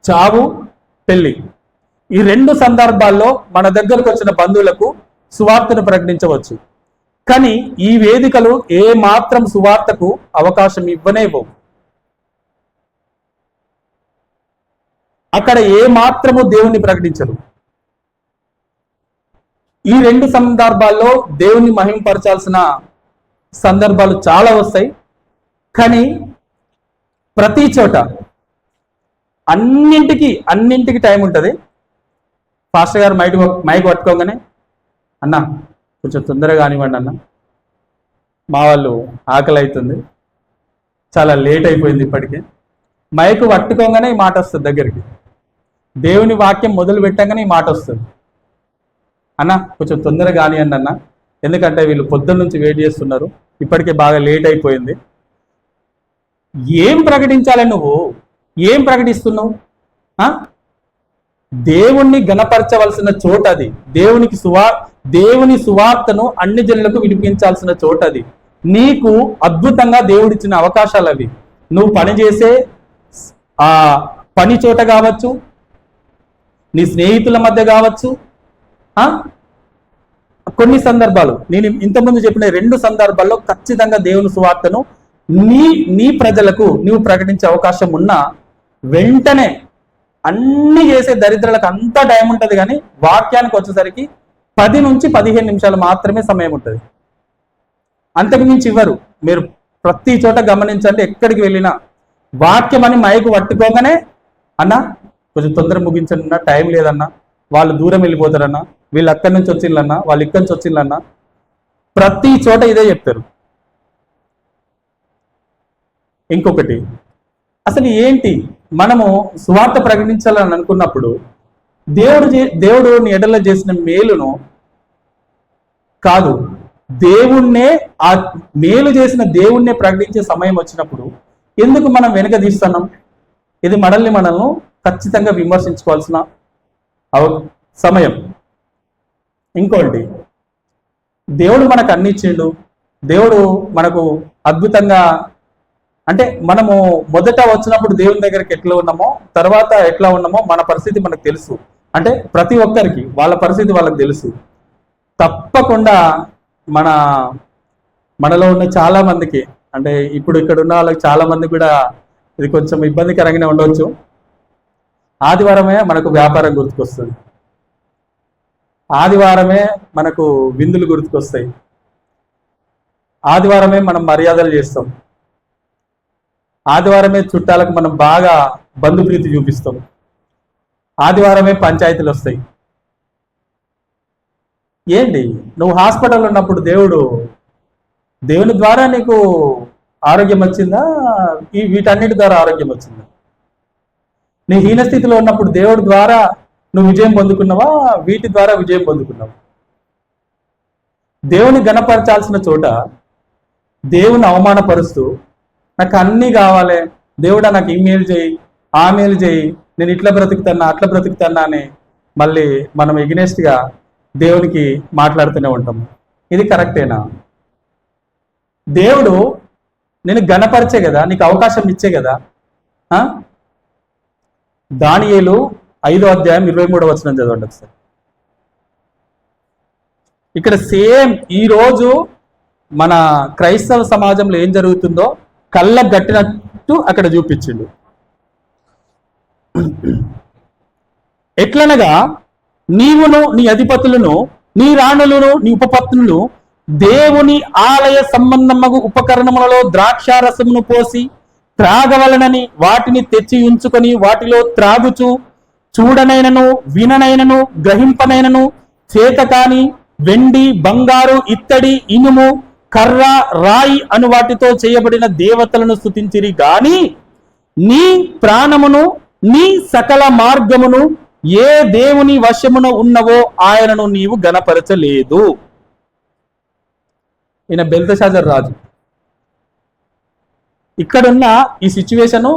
చావు, పెళ్లి. ఈ 2 సందర్భాల్లో మన దగ్గరకు వచ్చిన బంధువులకు సువార్తను ప్రకటించవచ్చు. కానీ ఈ వేదికలు ఏ మాత్రం సువార్తకు అవకాశం ఇవ్వనే ఇవ్వవు. అక్కడ ఏ మాత్రము దేవుణ్ణి ప్రకటించరు. ఈ 2 సందర్భాల్లో దేవుణ్ణి మహిమపరచాల్సిన సందర్భాలు చాలా వస్తాయి. కానీ ప్రతి చోట అన్నింటికి టైం ఉంటుంది. పాస్టర్ గారు మైక్ పట్టుకోగానే అన్న కొంచెం తొందరగా కానివ్వండి అన్న, మా వాళ్ళు ఆకలి అవుతుంది, చాలా లేట్ అయిపోయింది ఇప్పటికే. మైకు పట్టుకోగానే ఈ మాట వస్తుంది దగ్గరికి. దేవుని వాక్యం మొదలు పెట్టగానే ఈ మాట వస్తుంది, అన్న కొంచెం తొందరగా కానివ్వండి అన్న, ఎందుకంటే వీళ్ళు పొద్దున్న నుంచి వెయిట్ చేస్తున్నారు, ఇప్పటికే బాగా లేట్ అయిపోయింది. ఏం ప్రకటించాలి నువ్వు? ఏం ప్రకటిస్తున్నావు? దేవుణ్ణి గణపరచవలసిన చోట అది. దేవుని సువార్తను అన్ని జనులకు వినిపించాల్సిన చోట అది. నీకు అద్భుతంగా దేవుడిచ్చిన అవకాశాలు అవి. నువ్వు పనిచేసే ఆ పని చోట కావచ్చు, నీ స్నేహితుల మధ్య కావచ్చు. కొన్ని సందర్భాలు నేను ఇంతకుముందు చెప్పిన 2 సందర్భాల్లో ఖచ్చితంగా దేవుని సువార్తను నీ ప్రజలకు నువ్వు ప్రకటించే అవకాశం ఉన్నా వెంటనే అన్ని చేసే దరిద్రులకు అంతా టైం ఉంటుంది. కానీ వాక్యానికి వచ్చేసరికి 10 నుంచి 15 నిమిషాలు మాత్రమే సమయం ఉంటుంది. అంతకు మించి ఇవ్వరు. మీరు ప్రతి చోట గమనించండి, ఎక్కడికి వెళ్ళినా వాక్యం అని మైకు పట్టుకోగానే అన్న కొంచెం తొందర ముగించండి, టైం లేదన్నా, వాళ్ళు దూరం వెళ్ళిపోతారన్నా, వీళ్ళు అక్కడి నుంచి వచ్చిందన్నా, వాళ్ళు ఇక్కడి నుంచి వచ్చిందన్నా, ప్రతి చోట ఇదే చెప్తారు. ఇంకొకటి, అసలు ఏంటి మనము సువార్త ప్రకటించాలని అనుకున్నప్పుడు దేవుడు నీ ఎడల చేసిన మేలును కాదు, దేవుణ్ణే, ఆ మేలు చేసిన దేవుణ్ణే ప్రకటించే సమయం వచ్చినప్పుడు ఎందుకు మనం వెనుక తీస్తున్నాం? ఇది మనల్ని ఖచ్చితంగా విమర్శించుకోవాల్సిన సమయం. ఇంకోటి, దేవుడు మనకు అన్ని ఇచ్చిండు. దేవుడు మనకు అద్భుతంగా, అంటే మనము మొదట వచ్చినప్పుడు దేవుని దగ్గరికి ఎట్లా ఉన్నామో, తర్వాత ఎట్లా ఉన్నామో మన పరిస్థితి మనకు తెలుసు. అంటే ప్రతి ఒక్కరికి వాళ్ళ పరిస్థితి వాళ్ళకి తెలుసు. తప్పకుండా మనలో ఉన్న చాలా మందికి, అంటే ఇప్పుడు ఇక్కడ ఉన్న వాళ్ళకి చాలా మంది కూడా ఇది కొంచెం ఇబ్బందికరంగానే ఉండవచ్చు. ఆదివారమే మనకు వ్యాపారం గుర్తుకొస్తుంది, ఆదివారమే మనకు విందులు గుర్తుకొస్తాయి, ఆదివారమే మనం మర్యాదలు చేస్తాం, ఆదివారమే చుట్టాలకు మనం బాగా బంధుప్రీతి చూపిస్తాం, ఆదివారమే పంచాయతీలు వస్తాయి. ఏంటి నువ్వు హాస్పిటల్ ఉన్నప్పుడు దేవుని ద్వారా నీకు ఆరోగ్యం వచ్చిందా? వీటన్నిటి ద్వారా ఆరోగ్యం వచ్చిందా? నీ హీనస్థితిలో ఉన్నప్పుడు దేవుడి ద్వారా నువ్వు విజయం పొందుకున్నావా? వీటి ద్వారా విజయం పొందుకున్నావా? దేవుని గణపరచాల్సిన చోట దేవుని అవమానపరుస్తూ నాకు అన్నీ కావాలి, దేవుడా నాకు ఈ మేలు చేయి, ఆ మేలు చేయి, నేను ఇట్లా బ్రతుకుతున్నా అట్లా బ్రతుకుతున్నా అని మళ్ళీ మనం ఎగ్నెస్ట్గా దేవునికి మాట్లాడుతూనే ఉంటాము. ఇది కరెక్టేనా? దేవుడు నేను గణపరిచే కదా, నీకు అవకాశం ఇచ్చే కదా. దానియేలు 5వ అధ్యాయం 23వ వచనం చదవండి ఒకసారి. ఇక్కడ సేమ్ ఈరోజు మన క్రైస్తవ సమాజంలో ఏం జరుగుతుందో కళ్ళకు గట్టినట్టు అక్కడ చూపించిండు. ఎట్లనగా నీవును నీ అధిపతులను నీ రాణులను నీ ఉపపత్నులు దేవుని ఆలయ సంబంధమగు ఉపకరణములలో ద్రాక్షారసమును పోసి త్రాగవలనని వాటిని తెచ్చి ఉంచుకొని వాటిలో త్రాగుచు చూడనైనను విననైనను గ్రహింపనైనను చేత కాని వెండి బంగారు ఇత్తడి ఇనుము కర్ర రాయి అను వాటితో చేయబడిన దేవతలను స్తుతించిరి గాని నీ ప్రాణమును నీ సకల మార్గమును ఏ దేవుని వశమున ఉన్నవో ఆయనను నీవు గణపరచలేదు. ఈయన బెల్తషాజర్ రాజు. ఇక్కడున్న ఈ సిచ్యువేషను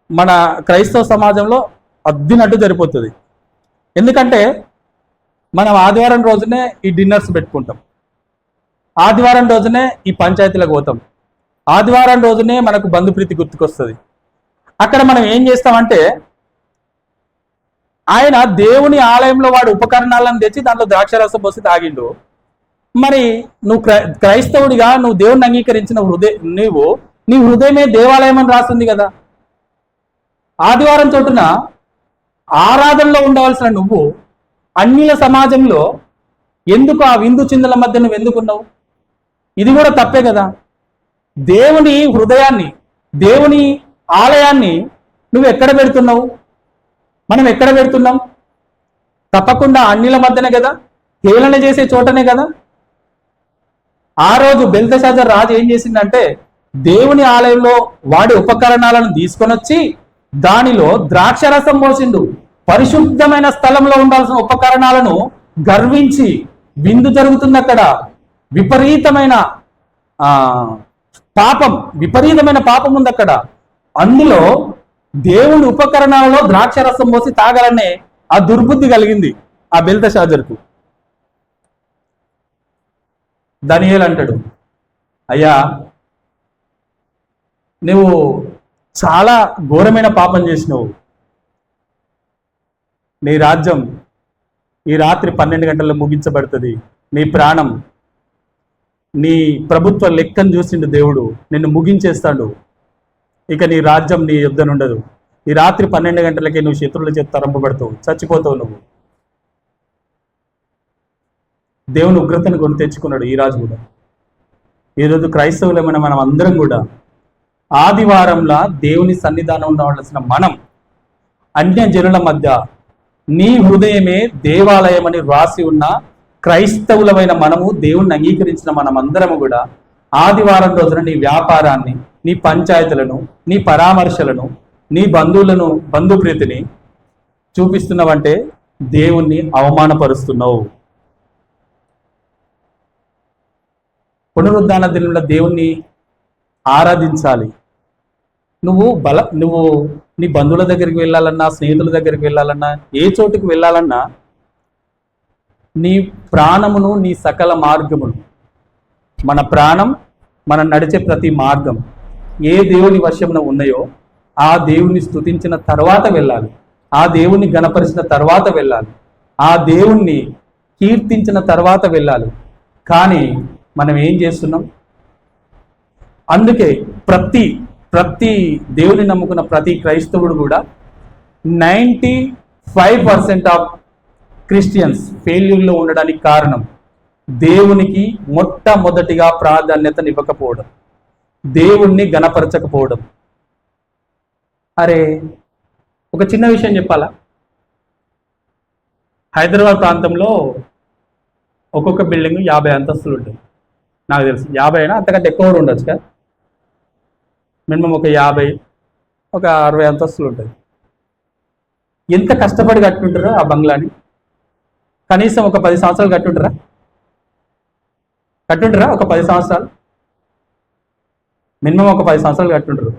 మన క్రైస్తవ సమాజంలో అద్దినట్టు జరిపోతుంది. ఎందుకంటే మనం ఆదివారం రోజునే ఈ డిన్నర్స్ పెట్టుకుంటాం, ఆదివారం రోజునే ఈ పంచాయతీలకు పోతాం, ఆదివారం రోజునే మనకు బంధుప్రీతి గుర్తుకొస్తుంది. అక్కడ మనం ఏం చేస్తామంటే, ఆయన దేవుని ఆలయంలో వాడు ఉపకరణాలను తెచ్చి దాంట్లో ద్రాక్షరసం పోసి తాగిండు. మరి నువ్వు క్రైస్తవుడిగా నువ్వు దేవుణ్ణి అంగీకరించిన నీ హృదయమే దేవాలయం అని రాస్తుంది కదా. ఆదివారం చోటున ఆరాధనలో ఉండవలసిన నువ్వు అన్యుల సమాజంలో ఎందుకు ఆ విందు చిందుల మధ్య నువ్వు ఎందుకున్నావు? ఇది కూడా తప్పే కదా. దేవుని హృదయాన్ని, దేవుని ఆలయాన్ని నువ్వు ఎక్కడ పెడుతున్నావు? మనం ఎక్కడ పెడుతున్నాం? తప్పకుండా అన్యుల మధ్యనే కదా, హేళన చేసే చోటనే కదా. ఆ రోజు బెల్తషాజర్ రాజు ఏం చేసిందంటే, దేవుని ఆలయంలో వాడి ఉపకరణాలను తీసుకొని వచ్చి దానిలో ద్రాక్షరసం పోసిండు. పరిశుద్ధమైన స్థలంలో ఉండాల్సిన ఉపకరణాలను గర్వించి విందు జరుగుతుంది అక్కడ. విపరీతమైన పాపం ఉంది అక్కడ. అందులో దేవుని ఉపకరణాలలో ద్రాక్షరసం పోసి తాగాలనే ఆ దుర్బుద్ధి కలిగింది ఆ బెల్తషాజర్కు. దానియేలు అంటాడు, అయ్యా నువ్వు చాలా ఘోరమైన పాపం చేసినావు. నీ రాజ్యం ఈ రాత్రి 12 గంటల్లో ముగించబడుతుంది. నీ ప్రాణం, నీ ప్రభుత్వ లెక్కను చూసిండు దేవుడు, నిన్ను ముగించేస్తాడు. ఇక నీ రాజ్యం నీ యుద్ధం ఉండదు. ఈ రాత్రి 12 గంటలకే నువ్వు శత్రువుల చేత తరంపబడతావు, చచ్చిపోతావు నువ్వు. దేవుని ఉగ్రతను కొని తెచ్చుకున్నాడు ఈ రాజు కూడా. ఈరోజు క్రైస్తవులమైన మనం అందరం కూడా ఆదివారంలా దేవుని సన్నిధానం ఉండవలసిన మనం అన్య జనుల మధ్య నీ హృదయమే దేవాలయం అని రాసి ఉన్న క్రైస్తవులమైన మనము, దేవుణ్ణి అంగీకరించిన మనం అందరము కూడా ఆదివారం రోజున నీ వ్యాపారాన్ని, నీ పంచాయతీలను, నీ పరామర్శలను, నీ బంధుప్రీతిని చూపిస్తున్నావంటే దేవుణ్ణి అవమానపరుస్తున్నావు. పునరుద్ధాన దినంలో దేవుణ్ణి ఆరాధించాలి. నువ్వు నీ బంధువుల దగ్గరికి వెళ్ళాలన్నా, స్నేహితుల దగ్గరికి వెళ్ళాలన్నా, ఏ చోటుకి వెళ్ళాలన్నా నీ ప్రాణమును, నీ సకల మార్గమును, మన ప్రాణం, మనం నడిచే ప్రతి మార్గం ఏ దేవుని వశమున ఉన్నాయో ఆ దేవుని స్తుతించిన తర్వాత వెళ్ళాలి, ఆ దేవుని గణపరిచిన తర్వాత వెళ్ళాలి, ఆ దేవుణ్ణి కీర్తించిన తర్వాత వెళ్ళాలి. కానీ మనం ఏం చేస్తున్నాం? అందుకే ప్రతి దేవుని నమ్ముకున్న ప్రతి క్రైస్తవుడు కూడా 95% ఆఫ్ క్రిస్టియన్స్ ఫెయిల్యూర్లో ఉండడానికి కారణం దేవునికి మొట్టమొదటిగా ప్రాధాన్యతనివ్వకపోవడం, దేవుణ్ణి గణపరచకపోవడం. అరే, ఒక చిన్న విషయం చెప్పాలా? హైదరాబాద్ ప్రాంతంలో ఒక్కొక్క బిల్డింగ్ 50 అంతస్తులు ఉంటుంది. నాకు తెలుసు 50 అయినా అంతకంటే ఎక్కువ కూడా ఉండొచ్చు కదా. మినిమం ఒక 50, ఒక 60 అంతస్తులు ఉంటుంది. ఎంత కష్టపడి కట్టుంటారో ఆ బంగ్లాని. కనీసం ఒక 10 సంవత్సరాలు కట్టుంటారా? ఒక 10 సంవత్సరాలు, మినిమం ఒక 10 సంవత్సరాలు కట్టుంటారు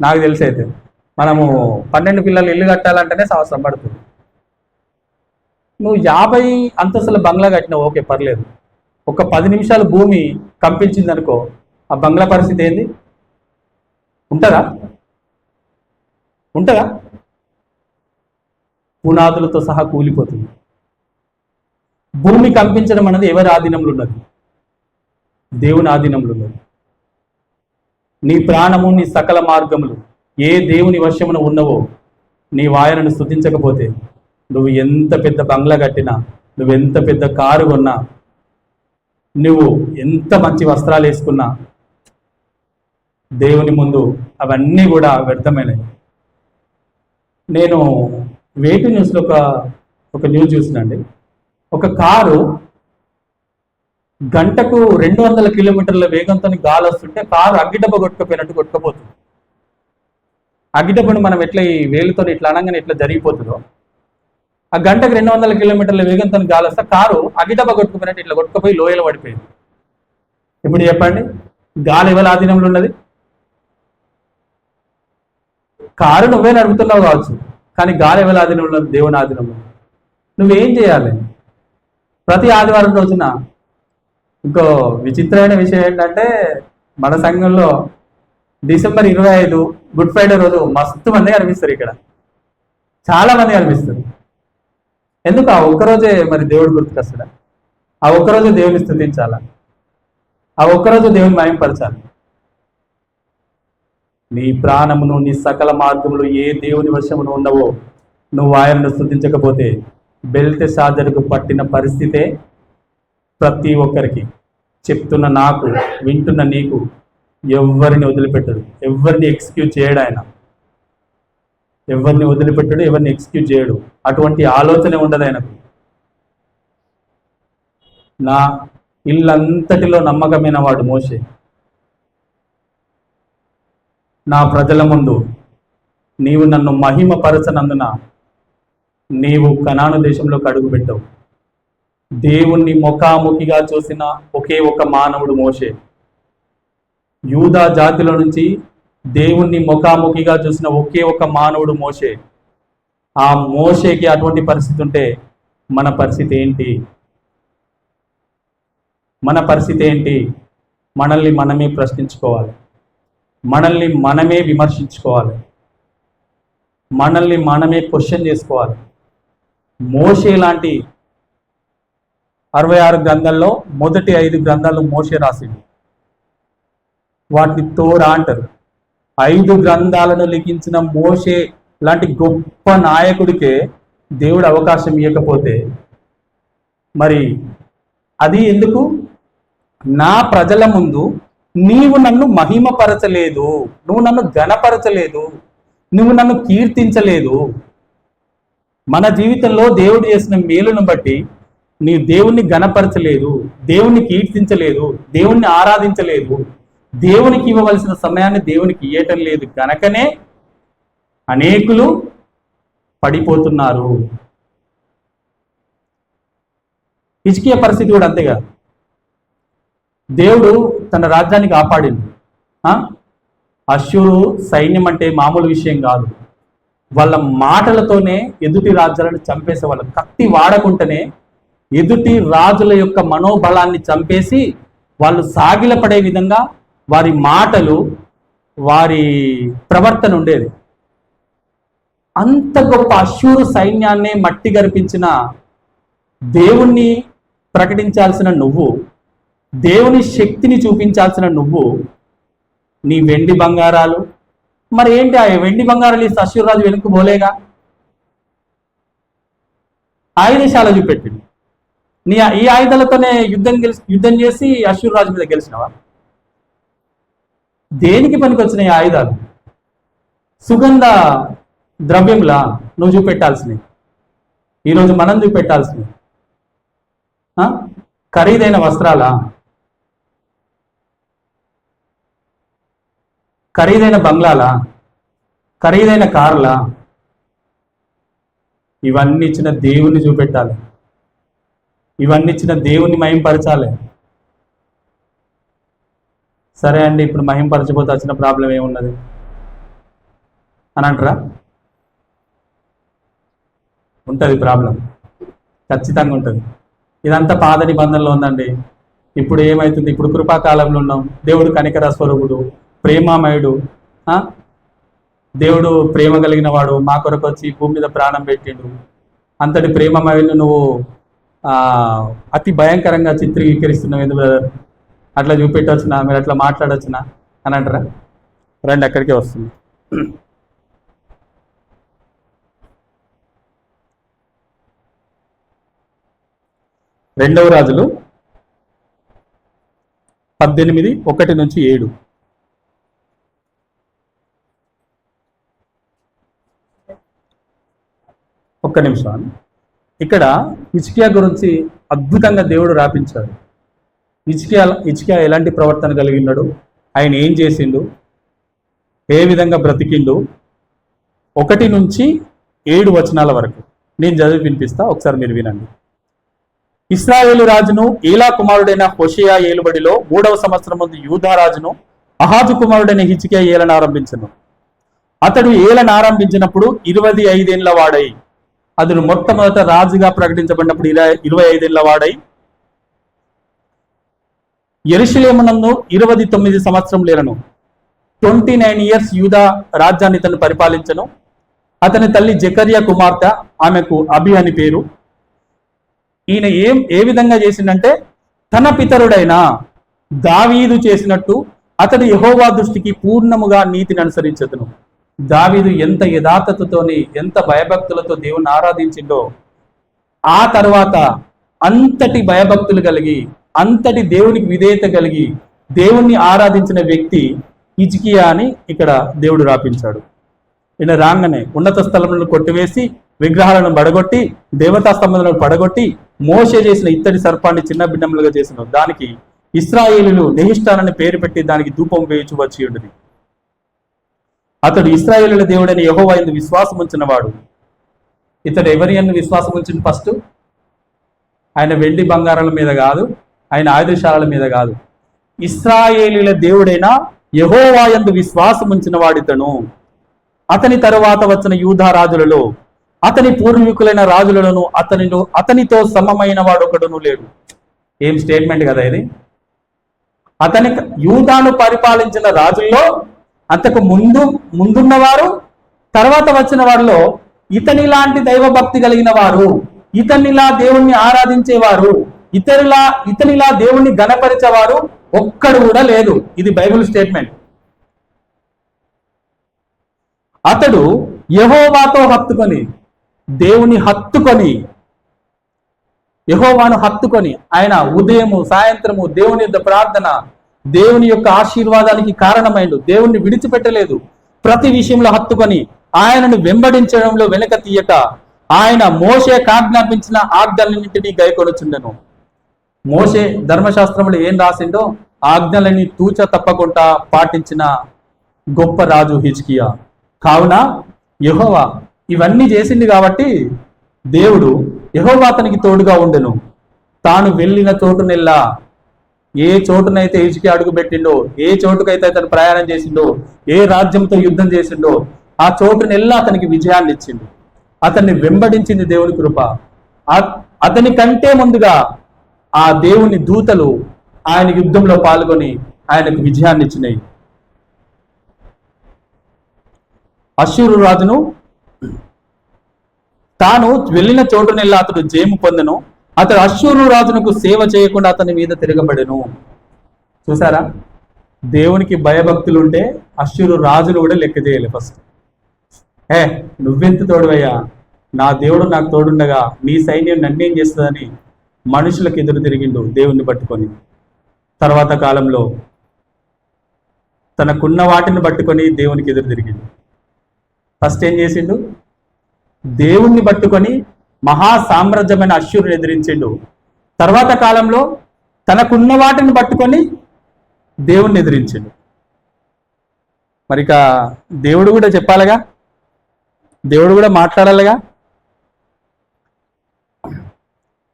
నాకు తెలిసి. అయితే మనము 12 పిల్లలు ఇల్లు కట్టాలంటేనే సంవత్సరం పడుతుంది. నువ్వు 50 అంతస్తుల బంగ్లా కట్టినావు, ఓకే పర్లేదు. ఒక 10 నిమిషాలు భూమి కంపించింది అనుకో, ఆ బంగ్లా పరిస్థితి ఏంది? ఉంటుందా? పునాదులతో సహా కూలిపోతుంది. భూమి కంపించడం అనేది ఎవరి ఆధీనంలో ఉన్నది? దేవుని ఆధీనంలో ఉన్నది. నీ ప్రాణము, నీ సకల మార్గములు ఏ దేవుని వశమున ఉన్నవో నీ వాయనను స్తుతించకపోతే నువ్వు ఎంత పెద్ద బంగ్లా కట్టినా, నువ్వు ఎంత పెద్ద కారు కొన్నా, నువ్వు ఎంత మంచి వస్త్రాలు వేసుకున్నా దేవుని ముందు అవన్నీ కూడా వ్యర్థమైనవి. నేను వేటు న్యూస్లో ఒక న్యూస్ చూసినండి. ఒక కారు గంటకు 200 కిలోమీటర్ల వేగంతో గాలి వస్తుంటే కారు అగ్గిడబ్బ కొట్టుకుపోతుంది. అగ్గిడబ్బను మనం ఎట్లా ఈ వేలుతో ఇట్లా అనగానే ఎట్లా జరిగిపోతుందో, ఆ గంటకు 200 కిలోమీటర్ల వేగంతో గాలి వస్తే కారు అగ్గిడబ్బ కొట్టుకుపోయినట్టు ఇట్లా కొట్టుకుపోయి లోయలో పడిపోయింది. ఇప్పుడు చెప్పండి, గాలి ఎవరి ఆధీనంలో ఉన్నది? కారు నువ్వే నడుపుతున్నావు కావచ్చు, కానీ గాలి ఎవరి ఆధీనంలో? దేవుని ఆధీనంలో. నువ్వేం చేయాలి? ప్రతి ఆదివారం రోజున ఇంకో విచిత్రమైన విషయం ఏంటంటే, మన సంఘంలో డిసెంబర్ 25 గుడ్ ఫ్రైడే రోజు మస్తు మంది కనిపిస్తారు. ఇక్కడ చాలా మంది కనిపిస్తారు. ఎందుకు? ఆ ఒక్కరోజే మరి దేవుడు గుర్తుకొస్తాడా? ఆ ఒక్కరోజు దేవుని స్తుతించాలా? ఆ ఒక్కరోజు దేవుని మహింపరచాలి. నీ ప్రాణమును నీ సకల మార్గములు ఏ దేవుని వశమును ఉండవో నువ్వు ఆయనను స్తుతించకపోతే బెల్తెషాజరుకు పట్టిన పరిస్థితే ప్రతి ఒక్కరికి. చెప్తున్న నాకు, వింటున్న నీకు ఎవరిని వదిలిపెట్టడు, ఎవరిని ఎక్స్క్యూజ్ చేయడు. ఆయన ఎవరిని వదిలిపెట్టడు, ఎవరిని ఎక్స్క్యూజ్ చేయడు. అటువంటి ఆలోచన ఉండదు ఆయనకు. నా ఇల్లంతటిలో నమ్మకమైన వాడు మోషే. నా ప్రజల ముందు నీవు నన్ను మహిమపరచనందున నీవు కనాను దేశంలోకి అడుగుపెట్టావు. దేవుణ్ణి ముఖాముఖిగా చూసిన ఒకే ఒక మానవుడు మోషే. యూదా జాతిలో నుంచి దేవుణ్ణి ముఖాముఖిగా చూసిన ఒకే ఒక మానవుడు మోషే. ఆ మోషేకి అటువంటి పరిస్థితి ఉంటే మన పరిస్థితి ఏంటి? మన పరిస్థితి ఏంటి? మనల్ని మనమే ప్రశ్నించుకోవాలి, మనల్ని మనమే విమర్శించుకోవాలి, మనల్ని మనమే క్వశ్చన్ చేసుకోవాలి. మోషే లాంటి 66 గ్రంథాల్లో మొదటి 5 గ్రంథాలు మోషే రాసింది. వాటిని తోరా అంటారు. 5 గ్రంథాలను లిఖించిన మోషే లాంటి గొప్ప నాయకుడికే దేవుడు అవకాశం ఇవ్వకపోతే మరి అది ఎందుకు? నా ప్రజల ముందు నీవు నన్ను మహిమపరచలేదు, నువ్వు నన్ను ఘనపరచలేదు, నువ్వు నన్ను కీర్తించలేదు. మన జీవితంలో దేవుడు చేసిన మేలును బట్టి నీ దేవుణ్ణి ఘనపరచలేదు, దేవుణ్ణి కీర్తించలేదు, దేవుణ్ణి ఆరాధించలేదు, దేవునికి ఇవ్వవలసిన సమయాన్ని దేవునికి ఇవ్వటం లేదు. కనుకనే అనేకులు పడిపోతున్నారు. హిజ్కియా పరిస్థితి కూడా అంతేగా. దేవుడు తన రాజ్యాన్ని కాపాడింది. అష్షూరు సైన్యం అంటే మామూలు విషయం కాదు. వాళ్ళ మాటలతోనే ఎదుటి రాజ్యాలను చంపేసేవాళ్ళు. కత్తి వాడకుంటేనే ఎదుటి రాజుల యొక్క మనోబలాన్ని చంపేసి వాళ్ళు సాగిలపడే విధంగా వారి మాటలు, వారి ప్రవర్తన ఉండేది. అంత గొప్ప అష్షూరు సైన్యాన్నే మట్టి గర్పించిన దేవుణ్ణి ప్రకటించాల్సిన నువ్వు, దేవుని శక్తిని చూపించాల్సిన నువ్వు, నీ వెండి బంగారాలు మరి ఏంటి? ఆ వెండి బంగారాలు ఈ అష్షూరు రాజు వెనుక పోలేగా, ఆయుధశాల చూపెట్టింది. నీ ఈ ఆయుధాలతోనే యుద్ధం చేసి అష్షూరు రాజు మీద గెలిచినవా? దేనికి పనికి వచ్చినాయి ఆయుధాలు? సుగంధ ద్రవ్యంలా నువ్వు చూపెట్టాల్సినవి, ఈరోజు మనం చూపెట్టాల్సినవి ఖరీదైన వస్త్రాలా, ఖరీదైన బంగ్లాలా, ఖరీదైన కార్లా? ఇవన్నీ ఇచ్చిన దేవుణ్ణి చూపెట్టాలి, ఇవన్నీ ఇచ్చిన దేవుణ్ణి మహింపరచాలి. సరే అండి, ఇప్పుడు మహింపరచబోతే వచ్చిన ప్రాబ్లం ఏమున్నది అని అంటారా? ఉంటుంది ప్రాబ్లం, ఖచ్చితంగా ఉంటుంది. ఇదంతా పాత నిబంధనలో ఉందండి. ఇప్పుడు ఏమవుతుంది? ఇప్పుడు కృపాకాలంలో ఉన్నాం. దేవుడు కనికర స్వరూపుడు, ప్రేమామయుడు. దేవుడు ప్రేమ కలిగిన వాడు, మా కొరకు వచ్చి భూమి మీద ప్రాణం పెట్టిండు. అంతటి ప్రేమమయుడు నువ్వు అతి భయంకరంగా చిత్రీకరిస్తున్నావు ఎందుకు బ్రదర్? అట్లా చూపెట్టవచ్చునా, మీరు అట్లా మాట్లాడవచ్చునా అని అంటారా? రండి, అక్కడికే వస్తుంది. రెండవ రాజులు 18:1-7. ఒక్క నిమిషం. ఇక్కడ హిజ్కియా గురించి అద్భుతంగా దేవుడు రాపించాడు. హిజ్కియా ఎలాంటి ప్రవర్తన కలిగినాడు, ఆయన ఏం చేసిండు, ఏ విధంగా బ్రతికిండు, 1-7 వచనాల వరకు నేను చదివి వినిపిస్తా, ఒకసారి మీరు వినండి. ఇశ్రాయేలు రాజును ఏలా కుమారుడైన హోషేయా ఏలుబడిలో 3వ సంవత్సరం ముందు యూదా రాజును అహాజు కుమారుడైన హిజ్కియా ఏలన ఆరంభించను. అతడు ఏలను ఆరంభించినప్పుడు 25 ఏళ్ల వాడై, అతడు మొట్టమొదట రాజుగా ప్రకటించబడినప్పుడు 25 ఏళ్ల వాడై, యెరూషలేమునందు 29 సంవత్సరములను 29 ఇయర్స్ యూదా రాజ్యాన్ని తను పరిపాలించను. అతని తల్లి జకర్యా కుమార్తె, ఆమెకు అబి అని పేరు. ఈయన ఏ విధంగా చేసిందంటే, తన పితరుడైన దావీదు చేసినట్టు అతడు యెహోవా దృష్టికి పూర్ణముగా నీతిని అనుసరించదును. దావీదు ఎంత యథార్థతతోని, ఎంత భయభక్తులతో దేవుని ఆరాధించిండో, ఆ తర్వాత అంతటి భయభక్తులు కలిగి, అంతటి దేవునికి విధేయత కలిగి దేవుణ్ణి ఆరాధించిన వ్యక్తి హిజ్కియా అని ఇక్కడ దేవుడు రాపించాడు. ఈయన రాగానే ఉన్నత స్థలములను కొట్టివేసి, విగ్రహాలను పడగొట్టి, దేవతా స్తంభాలను పడగొట్టి, మోషే చేసిన ఇత్తడి సర్పాన్ని చిన్న భిన్నములుగా చేసిన దానికి ఇశ్రాయేలీయులు నెహిష్టానని పేరు పెట్టి దానికి ధూపం వేయించు వచ్చి ఉండేది. అతడు ఇశ్రాయేలీయుల దేవుడైన యెహోవా యందు విశ్వాసం ఉంచినవాడు. ఇతడు ఎవరి యందు విశ్వాసం ఉంచింది? ఫస్ట్ ఆయన వెండి బంగారాల మీద కాదు, ఆయన ఆయుధశాలల మీద కాదు, ఇశ్రాయేలీయుల దేవుడైన యెహోవా యందు విశ్వాసం ఉంచిన వాడితను. అతని తరువాత వచ్చిన యూదా రాజులలో, అతని పూర్వీకులైన రాజులను అతనితో సమమైన వాడు ఒకడును లేడు. ఏం స్టేట్మెంట్ కదా ఇది! అతని యూదాను పరిపాలించిన రాజుల్లో అంతకు ముందున్నవారు, తర్వాత వచ్చిన వారిలో ఇతనిలాంటి దైవభక్తి కలిగిన వారు, ఇతనిలా దేవుణ్ణి ఆరాధించేవారు, ఇతనిలా దేవుణ్ణి గణపరిచేవారు ఒక్కడు కూడా లేదు. ఇది బైబిల్ స్టేట్మెంట్. అతడు యెహోవాతో హత్తుకొని, దేవుని హత్తుకొని, యెహోవాను హత్తుకొని, ఆయన ఉదయము సాయంత్రము దేవుని యొక్క ప్రార్థన, దేవుని యొక్క ఆశీర్వాదానికి కారణమైండు. దేవుణ్ణి విడిచిపెట్టలేదు. ప్రతి విషయంలో హత్తుకొని ఆయనను వెంబడించడంలో వెనక తీయక, ఆయన మోషేకు ఆజ్ఞాపించిన ఆజ్ఞలన్నింటినీ గైకొనుచుండెను. మోషే ధర్మశాస్త్రంలో ఏం రాసిండో ఆజ్ఞలని తూచ తప్పకుండా పాటించిన గొప్ప రాజు హిజ్కియా. కావున యెహోవా ఇవన్నీ చేసింది కాబట్టి దేవుడు యెహోవా అతనికి తోడుగా ఉండెను. తాను వెళ్ళిన చోటునెల్లా, ఏ చోటునైతే హిజ్కియా అడుగు పెట్టిండో, ఏ చోటుకైతే అతను ప్రయాణం చేసిండో, ఏ రాజ్యంతో యుద్ధం చేసిండో, ఆ చోటునెల్లా అతనికి విజయాన్ని ఇచ్చింది. అతన్ని వెంబడించింది దేవుని కృప. అతని కంటే ముందుగా ఆ దేవుని దూతలు ఆయన యుద్ధంలో పాల్గొని ఆయనకు విజయాన్ని ఇచ్చినాయి. అష్షూరు రాజును తాను వెళ్ళిన చోటునెల్లా అతడు జయము పొందెను. అతడు అష్షూరు రాజునకు సేవ చేయకుండా అతని మీద తిరగబడెను. చూసారా, దేవునికి భయభక్తులు ఉంటే అష్షూరు రాజును కూడా లెక్క చేయలే. ఫస్ట్ నువ్వెంత తోడువయ్యా, నా దేవుడు నాకు తోడుండగా నీ సైన్యం నన్నేం చేస్తుందని మనుషులకు ఎదురు తిరిగిండు దేవుణ్ణి పట్టుకొని. తర్వాత కాలంలో తనకున్న వాటిని పట్టుకొని దేవునికి ఎదురు తిరిగిండు. ఫస్ట్ ఏం చేసిండు? దేవుణ్ణి పట్టుకొని మహా సామ్రాజ్యమైన అష్షూరుని ఎదిరించిండు. తర్వాత కాలంలో తనకున్న వాటిని పట్టుకొని దేవుణ్ణి ఎదిరించిండు. మరిక దేవుడు కూడా చెప్పాలిగా, దేవుడు కూడా మాట్లాడాలిగా.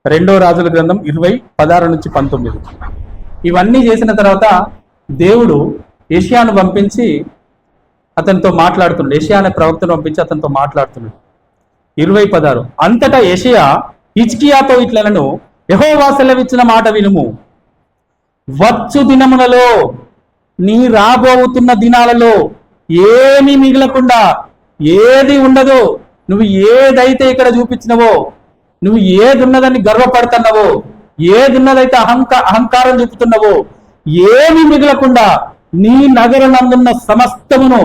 2వ రాజుల గ్రంథం 20:16-19. ఇవన్నీ చేసిన తర్వాత దేవుడు యెషయాను పంపించి అతనితో మాట్లాడుతున్నాడు. యెషయా అనే ప్రవక్తను పంపించి అతనితో మాట్లాడుతున్నాడు. 20:16. అంతటా యెషయా హిజ్కియాతో ఇట్లనను, యెహోవా సెలవిచ్చిన మాట వినుము. వచ్చు దినములలో, నీ రాబోతున్న దినాలలో ఏమీ మిగలకుండా, ఏది ఉండదో, నువ్వు ఏదైతే ఇక్కడ చూపించినవో, నువ్వు ఏది ఉన్నదని గర్వపడుతున్నావో, ఏది ఉన్నదైతే అహంకారం చూపుతున్నావో, ఏమి మిగలకుండా నీ నగరనందున్న సమస్తమును,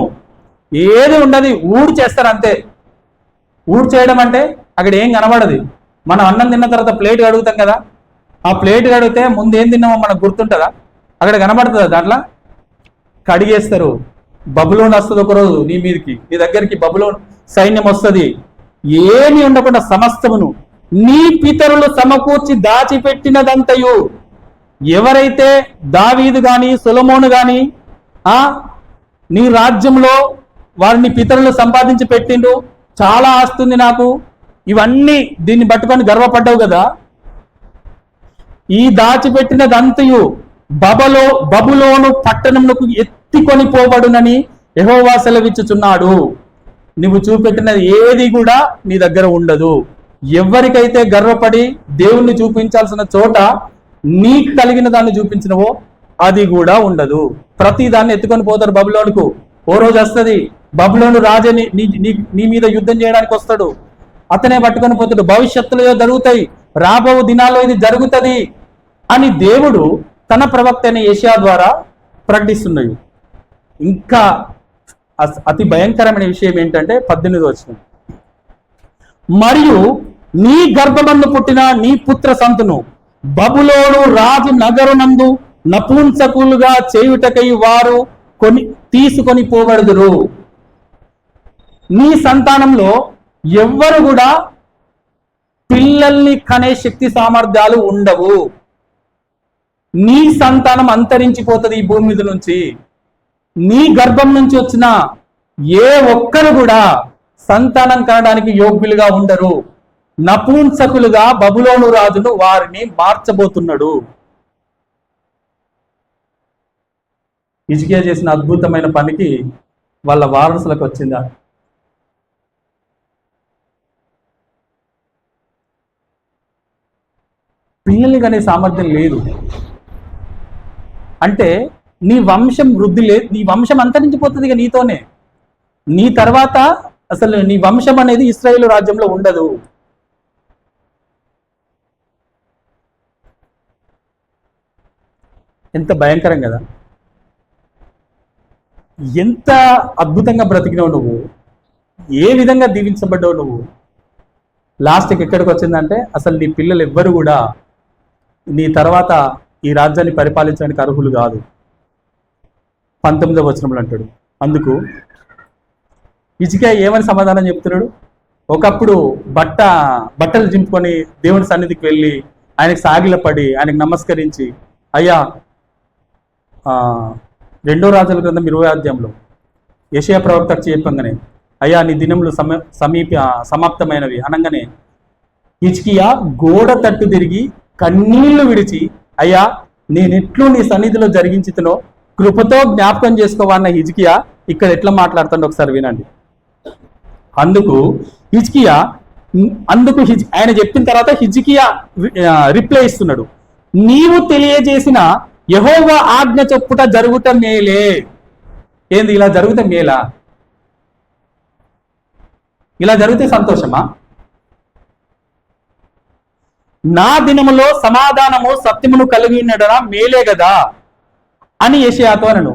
ఏది ఉండదు ఊడు చేస్తారు అంతే. ఊడు చేయడం అంటే అక్కడ ఏం కనబడదు. మనం అన్నం తిన్న తర్వాత ప్లేట్ కడుగుతాం కదా, ఆ ప్లేట్ కడిగితే ముందు ఏం తిన్నామో మనకు గుర్తుంటుందా? అక్కడ కనబడుతుందా? దాంట్లో కడిగేస్తారు. బబులోన్ వస్తుంది ఒకరోజు నీ మీదకి, నీ దగ్గరికి బబులోన్ సైన్యం వస్తుంది. ఏమి ఉండకుండా సమస్తమును నీ పితరులు సమకూర్చి దాచిపెట్టినదంతయు, ఎవరైతే దావీదు గాని సొలొమోను గాని నీ రాజ్యంలో వారిని పితరులు సంపాదించి పెట్టిండు, చాలా ఆస్తుంది నాకు, ఇవన్నీ దీన్ని పట్టుకొని గర్వపడ్డావు కదా, ఈ దాచిపెట్టినదంతయు బబులోను పట్టణములకు ఎత్తికొని పోబడునని యెహోవా సెలవిచ్చుచున్నాడు, నువ్వు చూపెట్టినది ఏది కూడా నీ దగ్గర ఉండదు. ఎవరికైతే గర్వపడి దేవుణ్ణి చూపించాల్సిన చోట నీకు కలిగిన దాన్ని చూపించినవో అది కూడా ఉండదు. ప్రతి దాన్ని ఎత్తుకొని పోతారు బబులోనుకు. ఓ రోజు వస్తుంది, బబులోను రాజే నీ మీద యుద్ధం చేయడానికి వస్తాడు, అతనే పట్టుకొని పోతాడు. భవిష్యత్తులో జరుగుతాయి, రాబో దినాల్లో ఇది జరుగుతుంది అని దేవుడు తన ప్రవక్త అయిన యెషయా ద్వారా ప్రకటిస్తున్నాడు. ఇంకా అతి భయంకరమైన విషయం ఏంటంటే 18వ వచనం, మరియు నీ గర్భమందు పుట్టిన నీ పుత్ర సంతును బబులోను రాజు నగరునందు నపుంసకులుగా చేయుటకై వారు తీసుకొని పోబడుదురు. నీ సంతానంలో ఎవ్వరు కూడా పిల్లల్ని కనే శక్తి సామర్థ్యాలు ఉండవు. నీ సంతానం అంతరించిపోతుంది ఈ భూమి మీద నుంచి. నీ గర్భం నుంచి వచ్చిన ఏ ఒక్కరు కూడా సంతానం కనడానికి యోగ్యులుగా ఉండరు. నపుంసకులుగా బబులోను రాజును వారిని మార్చబోతున్నాడు. హిజ్కియా చేసిన అద్భుతమైన పనికి వాళ్ళ వారసులకు వచ్చిందా? పిల్లల్ని కనే సామర్థ్యం లేదు అంటే నీ వంశం వృద్ధి లేదు, నీ వంశం అంతరించిపోతుంది ఇక నీతోనే. నీ తర్వాత అసలు నీ వంశం అనేది ఇశ్రాయేలు రాజ్యంలో ఉండదు. ఎంత భయంకరం కదా! ఎంత అద్భుతంగా బ్రతికినావు నువ్వు, ఏ విధంగా దీవించబడ్డావు నువ్వు. లాస్ట్కి ఎక్కడికి వచ్చిందంటే అసలు నీ పిల్లలు ఎవ్వరు కూడా నీ తర్వాత ఈ రాజ్యాన్ని పరిపాలించడానికి అర్హులు కాదు. 19వ వచనంలో అంటాడు. అందుకు హిజ్కియా ఏమని సమాధానం చెప్తున్నాడు? ఒకప్పుడు బట్టలు చింపుకొని దేవుని సన్నిధికి వెళ్ళి ఆయనకు సాగిలపడి ఆయనకు నమస్కరించి, అయ్యా 2వ రాజుల గ్రంథం 20వ అధ్యాయంలో యెషయా ప్రవక్త చెప్పంగానే, అయ్యా నీ దినములు సమాప్తమైనవి అనగానే హిజ్కియా గోడ తట్టు తిరిగి కన్నీళ్లు విడిచి, అయ్యా నేనెట్లు నీ సన్నిధిలో జరిగించుతునో కృపతో జ్ఞాపకం చేసుకోవాలన్న హిజ్కియా ఇక్కడ ఎట్లా మాట్లాడుతాడో ఒకసారి వినండి. అందుకు ఆయన చెప్పిన తర్వాత హిజ్కియా రిప్లై ఇస్తున్నాడు, నీవు తెలియజేసిన యెహోవా ఆజ్ఞ చొప్పుట జరుగుట మేలే. ఏంది ఇలా జరిగితే మేలా? ఇలా జరిగితే సంతోషమా? నా దినములో సమాధానము సత్యమును కలిగి ఉండడా మేలే కదా అని యెషయాతో అనను.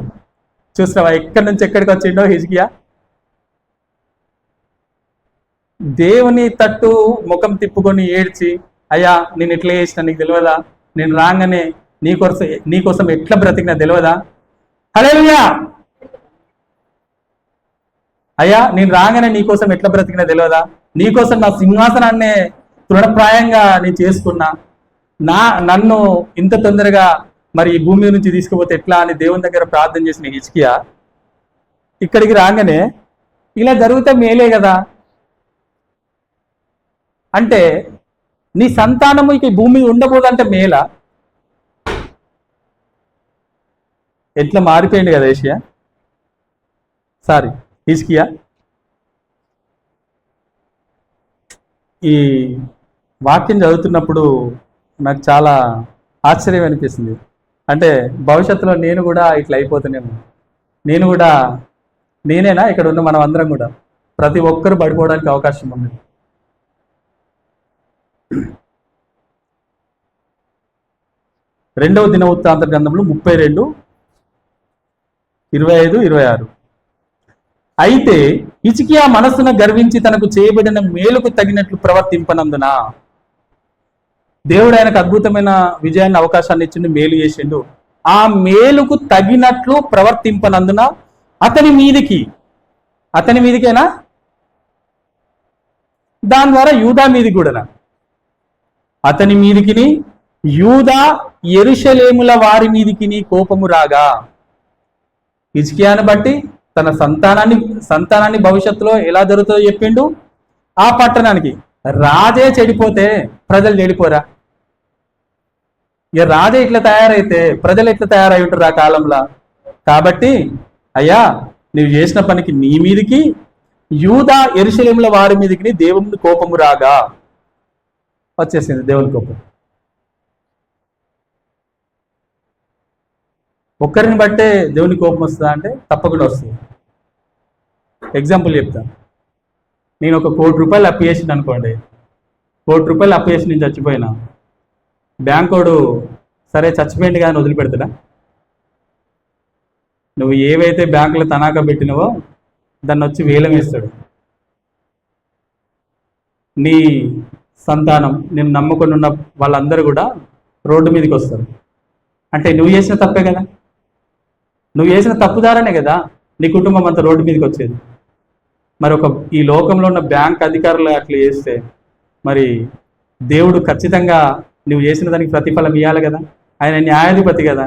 చూస్తావా ఎక్కడి నుంచి ఎక్కడికి వచ్చిండో హిజ్కియా. దేవుని తట్టు ముఖం తిప్పుకొని ఏడ్చి, అయ్యా నేను ఎట్లా చేసిన నీకు తెలియదా, నేను రాగానే నీకోసం ఎట్లా బ్రతికినా తెలియదా, హల్లెలూయా, అయ్యా నేను రాగానే నీకోసం ఎట్లా బ్రతికినా తెలియదా, నీకోసం నా సింహాసనాన్నే తృణప్రాయంగా నేను చేసుకున్నా, నన్ను ఇంత తొందరగా మరి ఈ భూమి నుంచి తీసుకుపోతే ఎట్లా అని దేవుని దగ్గర ప్రార్థన చేసిన హిజ్కియా ఇక్కడికి రాగానే ఇలా జరిగితే మేలే కదా అంటే, నీ సంతానము ఇక భూమి ఉండబోదంటే మేలా? ఎట్లా మారిపోయింది కదా హిజ్కియా. ఈ వాక్యం చదువుతున్నప్పుడు నాకు చాలా ఆశ్చర్యం అనిపిస్తుంది. అంటే భవిష్యత్తులో నేను కూడా ఇట్లా అయిపోతానేమో. నేనేనా ఇక్కడ ఉన్న మనం అందరం కూడా ప్రతి ఒక్కరు పడిపోవడానికి అవకాశం ఉంది. రెండవ దినవృత్తాంత గ్రంథంలో 32:25-26. అయితే హిజ్కియా మనస్సును గర్వించి తనకు చేయబడిన మేలుకు తగినట్లు ప్రవర్తింపనందున, దేవుడు ఆయనకు అద్భుతమైన విజయాన్ని అవకాశాన్ని ఇచ్చిండు, మేలు చేసిండు. ఆ మేలుకు తగినట్లు ప్రవర్తింపనందున అతని మీదికేనా, దాని ద్వారా యూదా మీదికి కూడా, అతని మీదికిని యూదా యెరూషలేముల వారి మీదికి కోపము రాగా, హిజ్కియాను బట్టి తన సంతానాన్ని భవిష్యత్తులో ఎలా జరుగుతుందో చెప్పిండు. ఆ పట్టణానికి రాజే చెడిపోతే ప్రజలు చెడిపోరా? ఇక రాజే ఇట్లా తయారైతే ప్రజలు ఎట్లా తయారై ఉంటారు ఆ కాలంలో? కాబట్టి అయ్యా నువ్వు చేసిన పనికి నీ మీదికి యూదా యెరూషలేముల వారి మీదికి దేవుని కోపము రాగా వచ్చేసింది. దేవుని కోపం ఒక్కరిని బట్టే దేవుని కోపం వస్తుందా అంటే తప్పకుండా వస్తుంది. ఎగ్జాంపుల్ చెప్తాను. నేను ఒక ₹1,00,00,000 అప్పు చేసింది అనుకోండి. ₹1,00,00,000 అప్పు చేసి నేను చచ్చిపోయినా, బ్యాంకోడు సరే చచ్చిపోయింది కానీ వదిలిపెడతాడా? నువ్వు ఏవైతే బ్యాంకులో తనాఖా పెట్టినవో దాన్ని వచ్చి వేలం వేస్తాడు. నీ సంతానం, నేను నమ్ముకొని ఉన్న వాళ్ళందరూ కూడా రోడ్డు మీదకి వస్తారు. అంటే నువ్వు చేసిన తప్పే కదా, నువ్వు చేసిన తప్పుదారనే కదా నీ కుటుంబం అంతా రోడ్డు మీదకి వచ్చేది. మరి ఈ లోకంలో ఉన్న బ్యాంక్ అధికారులు అట్లా చేస్తే మరి దేవుడు ఖచ్చితంగా నువ్వు చేసిన దానికి ప్రతిఫలం ఇవ్వాలి కదా. ఆయన న్యాయాధిపతి కదా.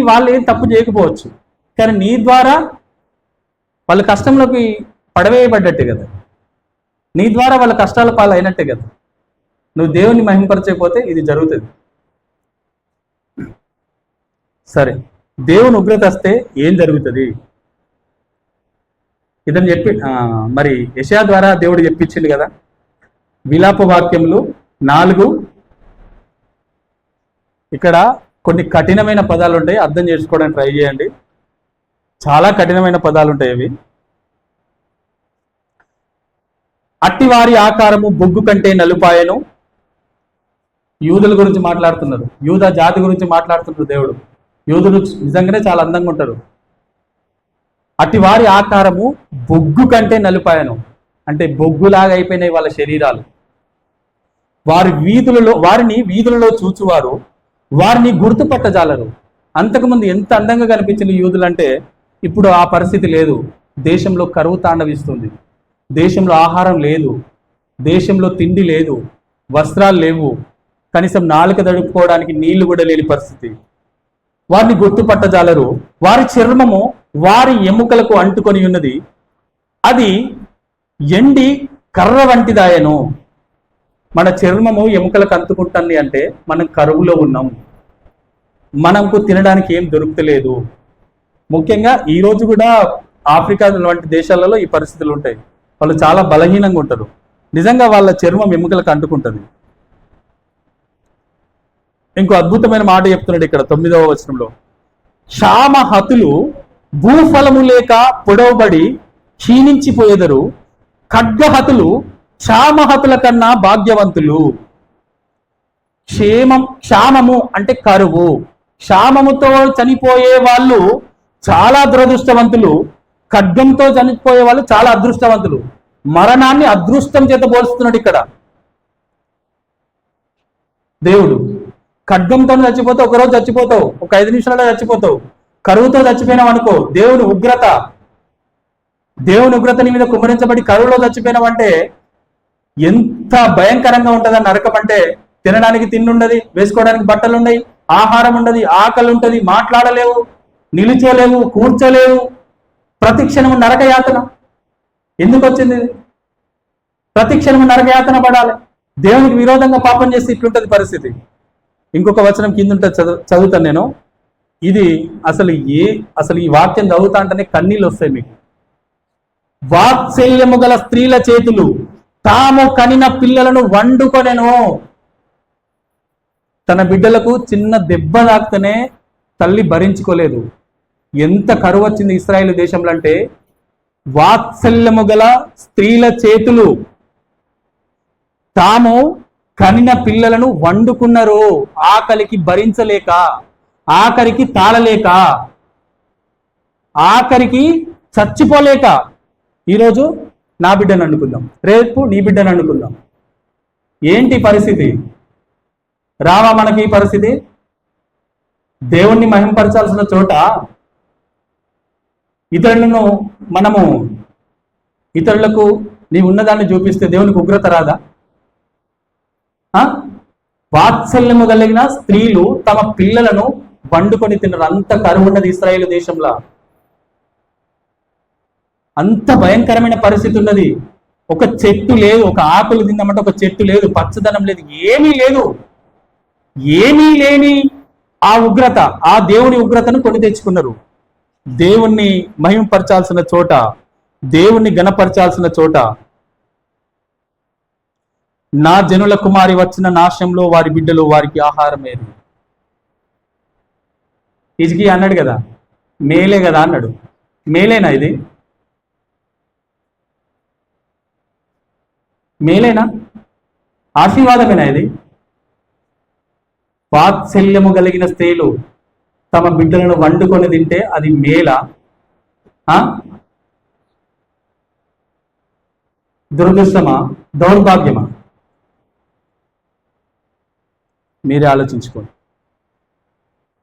వాళ్ళు ఏం తప్పు చేయకపోవచ్చు, కానీ నీ ద్వారా వాళ్ళ కష్టంలోకి పడవేయబడ్డట్టే కదా, నీ ద్వారా వాళ్ళ కష్టాల పాలు అయినట్టే కదా. నువ్వు దేవుని మహింపరచకపోతే ఇది జరుగుతుంది. సరే, దేవుని ఉగ్రత వస్తే ఏం జరుగుతుంది ఇదని చెప్పి మరి యెషయా ద్వారా దేవుడు చెప్పించింది కదా. విలాప వాక్యములు 4. ఇక్కడ కొన్ని కఠినమైన పదాలు ఉంటాయి, అర్థం చేసుకోవడానికి ట్రై చేయండి. చాలా కఠినమైన పదాలు ఉంటాయి అవి. అట్టివారి ఆకారము బొగ్గు కంటే నలుపాయను. యూదుల గురించి మాట్లాడుతున్నారు, యూదా జాతి గురించి మాట్లాడుతున్నారు దేవుడు. యూదులు నిజంగానే చాలా అందంగా ఉంటారు. అట్టివారి ఆకారము బొగ్గు కంటే నలుపాయను అంటే బొగ్గులాగా అయిపోయినాయి వాళ్ళ శరీరాలు. వారిని వీధులలో చూచువారు వారిని గుర్తుపట్టజాలరు. అంతకుముందు ఎంత అందంగా కనిపించిన యూదులు అంటే ఇప్పుడు ఆ పరిస్థితి లేదు. దేశంలో కరువు తాండవిస్తుంది, దేశంలో ఆహారం లేదు, దేశంలో తిండి లేదు, వస్త్రాలు లేవు, కనీసం నాలుక తడుపుకోవడానికి నీళ్లు కూడా లేని పరిస్థితి. వారిని గుర్తుపట్టజాలరు. వారి చర్మము వారి ఎముకలకు అంటుకొని ఉన్నది, అది ఎండి కర్ర వంటిదాయను. మన చర్మము ఎముకలకు అంటుకుంటుంది అంటే మనం కరువులో ఉన్నాం, మనకు తినడానికి ఏం దొరుకుతలేదు. ముఖ్యంగా ఈరోజు కూడా ఆఫ్రికా వంటి దేశాలలో ఈ పరిస్థితులు ఉంటాయి. వాళ్ళు చాలా బలహీనంగా ఉంటారు. నిజంగా వాళ్ళ చర్మం ఎముకలకు అంటుకుంటుంది. ఇంకో అద్భుతమైన మాట చెప్తున్నాడు ఇక్కడ 9వ వచనంలో. క్షామహతులు భూఫలము లేక పొడవబడి క్షీణించిపోయేదరు, ఖడ్గహతులు క్షామహతుల కన్నా భాగ్యవంతులు. క్షామము అంటే కరువు, క్షామముతో చనిపోయే వాళ్ళు చాలా దురదృష్టవంతులు, ఖడ్గంతో చనిపోయే వాళ్ళు చాలా అదృష్టవంతులు. మరణాన్ని అదృష్టం చేత పోలుస్తున్నాడు ఇక్కడ దేవుడు. ఖడ్గంతో చచ్చిపోతావు, ఒకరోజు చచ్చిపోతావు, ఒక 5 నిమిషాలలో చచ్చిపోతావు. కరువుతో చచ్చిపోయినావు అనుకో, దేవుని ఉగ్రత నీ మీద కుమ్మరించబడి కరువులో చచ్చిపోయినావంటే ఎంత భయంకరంగా ఉంటుందని. నరకం అంటే తినడానికి తిండి ఉండదు, వేసుకోవడానికి బట్టలు ఉండయి, ఆహారం ఉండదు, ఆకలి ఉంటుంది, మాట్లాడలేవు, నిలుచోలేవు, కూర్చోలేవు. ప్రతి క్షణము నరకయాతన. ఎందుకు వచ్చింది? ప్రతి క్షణము నరకయాతన పడాలి. దేవునికి విరోధంగా పాపం చేసి ఇట్లుంటది పరిస్థితి. ఇంకొక వచనం కింద ఉంటుంది, చదువుతాను నేను. ఇది అసలు ఈ వాక్యం చదువుతా అంటేనే కన్నీళ్ళు వస్తాయి మీకు. వాత్సల్యము గల స్త్రీల చేతులు తాము కనిన పిల్లలను వండుకొనెను. తన బిడ్డలకు చిన్న దెబ్బ తాకితేనే తల్లి భరించుకోలేదు. ఎంత కరువు వచ్చింది ఇశ్రాయేలు దేశంలో అంటే, వాత్సల్యము గల స్త్రీల చేతులు తాము కనిన పిల్లలను వండుకున్నారు. ఆకలికి భరించలేక, ఆఖరికి తాళలేక, ఆఖరికి చచ్చిపోలేక. ఈరోజు నా బిడ్డను అనుకుందాం, రేపు నీ బిడ్డను అనుకుందాం. ఏంటి పరిస్థితి? రావా మనకి ఈ పరిస్థితి? దేవుణ్ణి మహింపరచాల్సిన చోట ఇతరులకు నీ ఉన్నదాన్ని చూపిస్తే దేవునికి ఉగ్రత రాదా? వాత్సల్యము కలిగిన స్త్రీలు తమ పిల్లలను వండుకొని తిన్నారు. అంత కరువు ఉన్నది ఇశ్రాయేలు దేశంలో. అంత భయంకరమైన పరిస్థితి ఉన్నది. ఒక చెట్టు లేదు, ఒక ఆకులు తిందామంటే ఒక చెట్టు లేదు, పచ్చదనం లేదు, ఏమీ లేదు. ఏమీ లేని ఆ ఉగ్రత, ఆ దేవుని ఉగ్రతను కొని తెచ్చుకున్నారు. దేవుణ్ణి మహిమపరచాల్సిన చోట, దేవుణ్ణి గణపరచాల్సిన చోట నా జనుల కుమారి వచ్చిన నాశంలో వారి బిడ్డలు వారికి ఆహారం ఏది. హిజ్కీ అన్నాడు కదా, మేలే కదా అన్నాడు. మేలేనా ఇది? మేలేనా? ఆశీర్వాదమేనా ఇది? వాత్సల్యము కలిగిన స్త్రీలు తమ బిడ్డలను వండుకొని తింటే అది మేలా? దురదృష్టమా? దౌర్భాగ్యమా? మీరే ఆలోచించుకోండి.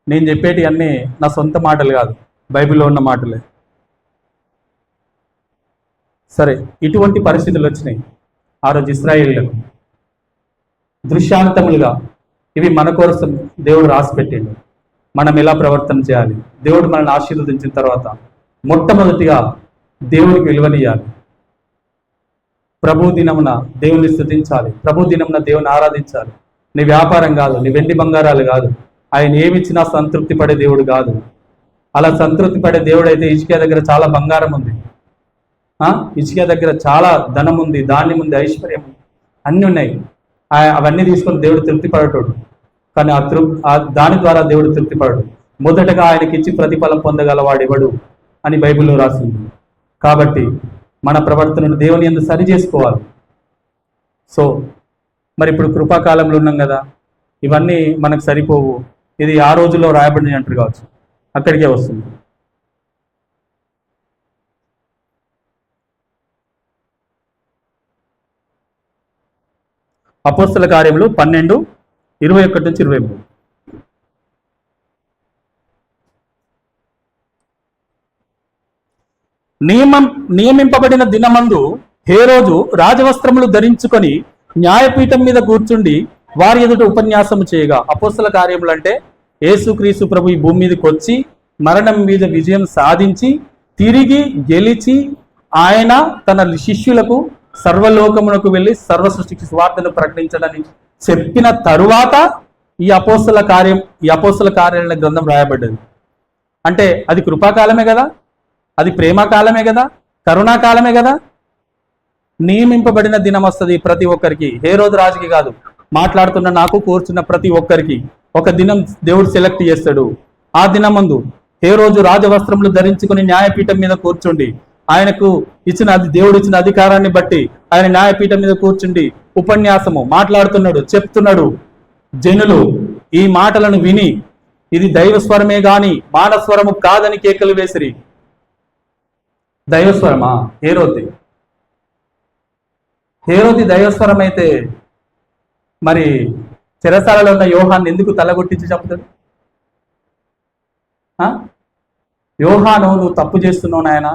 నేను చెప్పేటి అన్నీ నా సొంత మాటలు కాదు, బైబిల్లో ఉన్న మాటలే. సరే, ఇటువంటి పరిస్థితులు వచ్చినాయి ఆ రోజు ఇశ్రాయేలీయులకు. దృశ్యాంతములుగా ఇవి మన కోసం దేవుడు రాసి పెట్టిండు. మనం ఎలా ప్రవర్తన చేయాలి, దేవుడు మనల్ని ఆశీర్వదించిన తర్వాత మొట్టమొదటిగా దేవుడికి విలువనియాలి. ప్రభు దినమున దేవుని స్తుతించాలి, ప్రభు దినమున దేవుని ఆరాధించాలి. నీ వ్యాపారం కాదు, నీ వెండి బంగారాలు కాదు, ఆయన ఏమిచ్చినా సంతృప్తి పడే దేవుడు కాదు. అలా సంతృప్తి పడే దేవుడు అయితే హిజ్కియా దగ్గర చాలా బంగారం ఉంది, హిజ్కియా దగ్గర చాలా ధనం ఉంది, ధాన్యం ఉంది, ఐశ్వర్యం ఉంది, అన్నీ ఉన్నాయి. అవన్నీ తీసుకొని దేవుడు తృప్తి పడేటోడు. కానీ దాని ద్వారా దేవుడు తృప్తి పడడు. మొదటగా ఆయనకి ఇచ్చి ప్రతిఫలం పొందగలవాడెవడు అని బైబిల్లో రాసింది. కాబట్టి మన ప్రవర్తనను దేవుని యందు సరి చేసుకోవాలి. సో మరి ఇప్పుడు కృపాకాలంలో ఉన్నాం కదా, ఇవన్నీ మనకు సరిపోవు. ఇది ఆ రోజుల్లో రాయబడిన అంటారు కావచ్చు, అక్కడికే వస్తుంది. అపోస్తల కార్యములు 12:21-23. నియమింపబడిన దినమందు హేరోదు రాజవస్త్రములు ధరించుకొని న్యాయపీఠం మీద కూర్చుండి వారి ఎదుట ఉపన్యాసము చేయగా. అపోస్తల కార్యములు అంటే యేసుక్రీస్తు ప్రభు ఈ భూమి మీదకి వచ్చి మరణం మీద విజయం సాధించి తిరిగి గెలిచి ఆయన తన శిష్యులకు సర్వలోకమునకు వెళ్ళి సర్వ సృష్టికి సువార్తను ప్రకటించడానికి చెప్పిన తరువాత ఈ అపోస్తల కార్యాలయ గ్రంథం రాయబడ్డది. అంటే అది కృపాకాలమే కదా, అది ప్రేమకాలమే కదా, కరుణాకాలమే కదా. నియమింపబడిన దినం వస్తుంది ప్రతి ఒక్కరికి, హేరోదు రాజుకి కాదు, మాట్లాడుతున్న నాకు, కూర్చున్న ప్రతి ఒక్కరికి ఒక దినం దేవుడు సెలెక్ట్ చేస్తాడు. ఆ దినం ముందు హేరోదు రాజవస్త్రములు ధరించుకుని న్యాయపీఠం మీద కూర్చుండి ఆయనకు ఇచ్చిన దేవుడు ఇచ్చిన అధికారాన్ని బట్టి ఆయన న్యాయపీఠం మీద కూర్చుండి ఉపన్యాసము మాట్లాడుతున్నాడు, చెప్తున్నాడు. జనులు ఈ మాటలను విని ఇది దైవస్వరమే గాని మానస్వరము కాదని కేకలు వేసిరి. దైవస్వరమా? హేరోది దైవస్వరం అయితే మరి చెరసాలలో ఉన్న యోహాన్ని ఎందుకు తలగొట్టించి చంపుతాడు? యోహాను, నువ్వు తప్పు చేస్తున్నావు నాయన,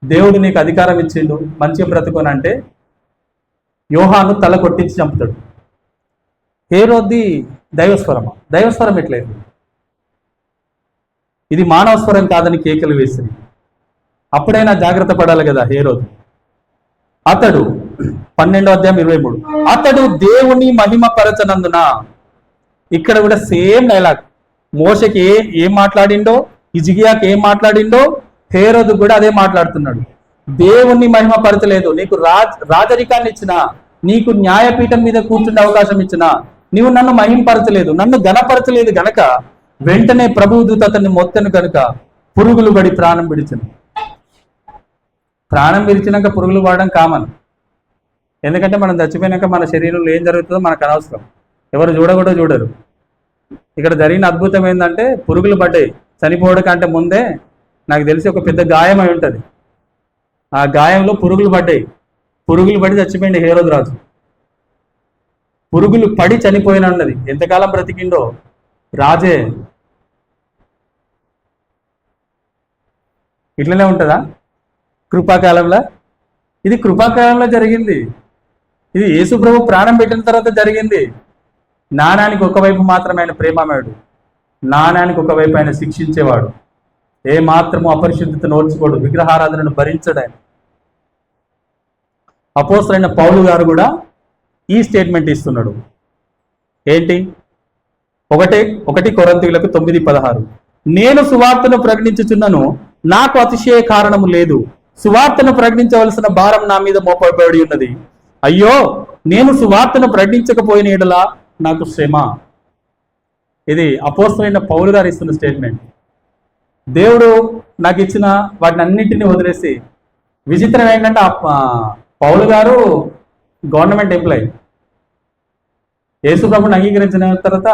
దేవుడు నీకు అధికారం ఇచ్చిండు మంచిగా బ్రతుకోనంటే యోహాను తల కొట్టించి చంపుతాడు. హేరోది దైవస్వరమా? దైవస్వరం ఎట్లేదు, ఇది మానవ స్వరం కాదని కేకలు వేసింది. అప్పుడైనా జాగ్రత్త పడాలి కదా హేరోదు. అతడు 12:23 అతడు దేవుని మహిమ పరచనందున. ఇక్కడ కూడా సేమ్ డైలాగ్. మోషకి ఏం మాట్లాడిండో, హిజ్కియాకి ఏం మాట్లాడిండో, హేరోదు కూడా అదే మాట్లాడుతున్నాడు. దేవుణ్ణి మహిమ పరచలేదు, నీకు రాజరికాన్ని ఇచ్చిన, నీకు న్యాయపీఠం మీద కూర్చుండే అవకాశం ఇచ్చిన, నీవు నన్ను మహింపరచలేదు, నన్ను గణపరచలేదు గనక వెంటనే ప్రభువు దూత అతన్ని మొత్తను కనుక పురుగులు పడి ప్రాణం విడిచింది. ప్రాణం విడిచినాక పురుగులు పడడం కామన్. ఎందుకంటే మనం చచ్చిపోయినాక మన శరీరంలో ఏం జరుగుతుందో మనకు అనవసరం, ఎవరు చూడకూడదు, చూడరు. ఇక్కడ జరిగిన అద్భుతం ఏంటంటే పురుగులు పడ్డాయి. చనిపోవడం కంటే ముందే నాకు తెలిసి ఒక పెద్ద గాయం అయి ఉంటుంది. ఆ గాయంలో పురుగులు పడ్డాయి. పురుగులు పడి చచ్చిపోయింది హేరోదు రాజు. పురుగులు పడి చనిపోయిన ఉన్నది. ఎంతకాలం బ్రతికిండో రాజే. ఇట్లనే ఉంటుందా కృపాకాలంలో? ఇది కృపాకాలంలో జరిగింది. ఇది యేసు ప్రభు ప్రాణం పెట్టిన తర్వాత జరిగింది. నాణానికి ఒకవైపు మాత్రమే ఆయన ప్రేమమేడు, నాణానికి ఒకవైపు ఆయన శిక్షించేవాడు. ఏ మాత్రము అపరిశుద్ధతను ఓర్చుకోడు, విగ్రహారాధనను భరించడు ఆయన. అపోస్తలుడైన పౌలు గారు కూడా ఈ స్టేట్మెంట్ ఇస్తున్నాడు. ఏంటి? 1 కొరింథీయులకు 9:16 నేను సువార్తను ప్రకటించుచున్నను, నాకు అతిశయ కారణము లేదు. సువార్తను ప్రకటించవలసిన భారం నా మీద మోపబడి ఉన్నది. అయ్యో, నేను సువార్తను ప్రకటించకపోయిన యెడల నాకు శ్రమ. ఇది అపోస్తలుడైన పౌలు గారు ఇస్తున్న స్టేట్మెంట్. దేవుడు నాకు ఇచ్చిన వాటిని అన్నింటినీ వదిలేసి, విచిత్రం ఏంటంటే పౌలు గారు గవర్నమెంట్ ఎంప్లాయీ, యేసు ప్రభుని అంగీకరించిన తర్వాత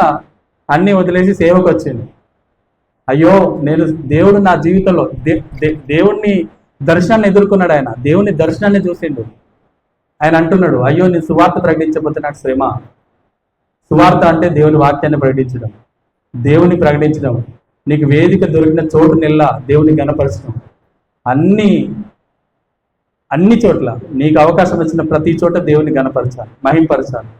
అన్నీ వదిలేసి సేవకు వచ్చింది. అయ్యో, నేను దేవుడు నా జీవితంలో దేవుణ్ణి దర్శనాన్ని ఎదుర్కొన్నాడు. ఆయన దేవుని దర్శనాన్ని చూసిండు. ఆయన అంటున్నాడు, అయ్యో నేను సువార్త ప్రకటించకపోతే నాకు శ్రమ. సువార్త అంటే దేవుని వాక్యాన్ని ప్రకటించడం, దేవుని ప్రకటించడం, నీకు వేదిక దొరికిన చోటు నెల్లా దేవుని గణపరచడం, అన్ని చోట్ల నీకు అవకాశం వచ్చిన ప్రతి చోట దేవుని గణపరచాలి, మహింపరచాలి.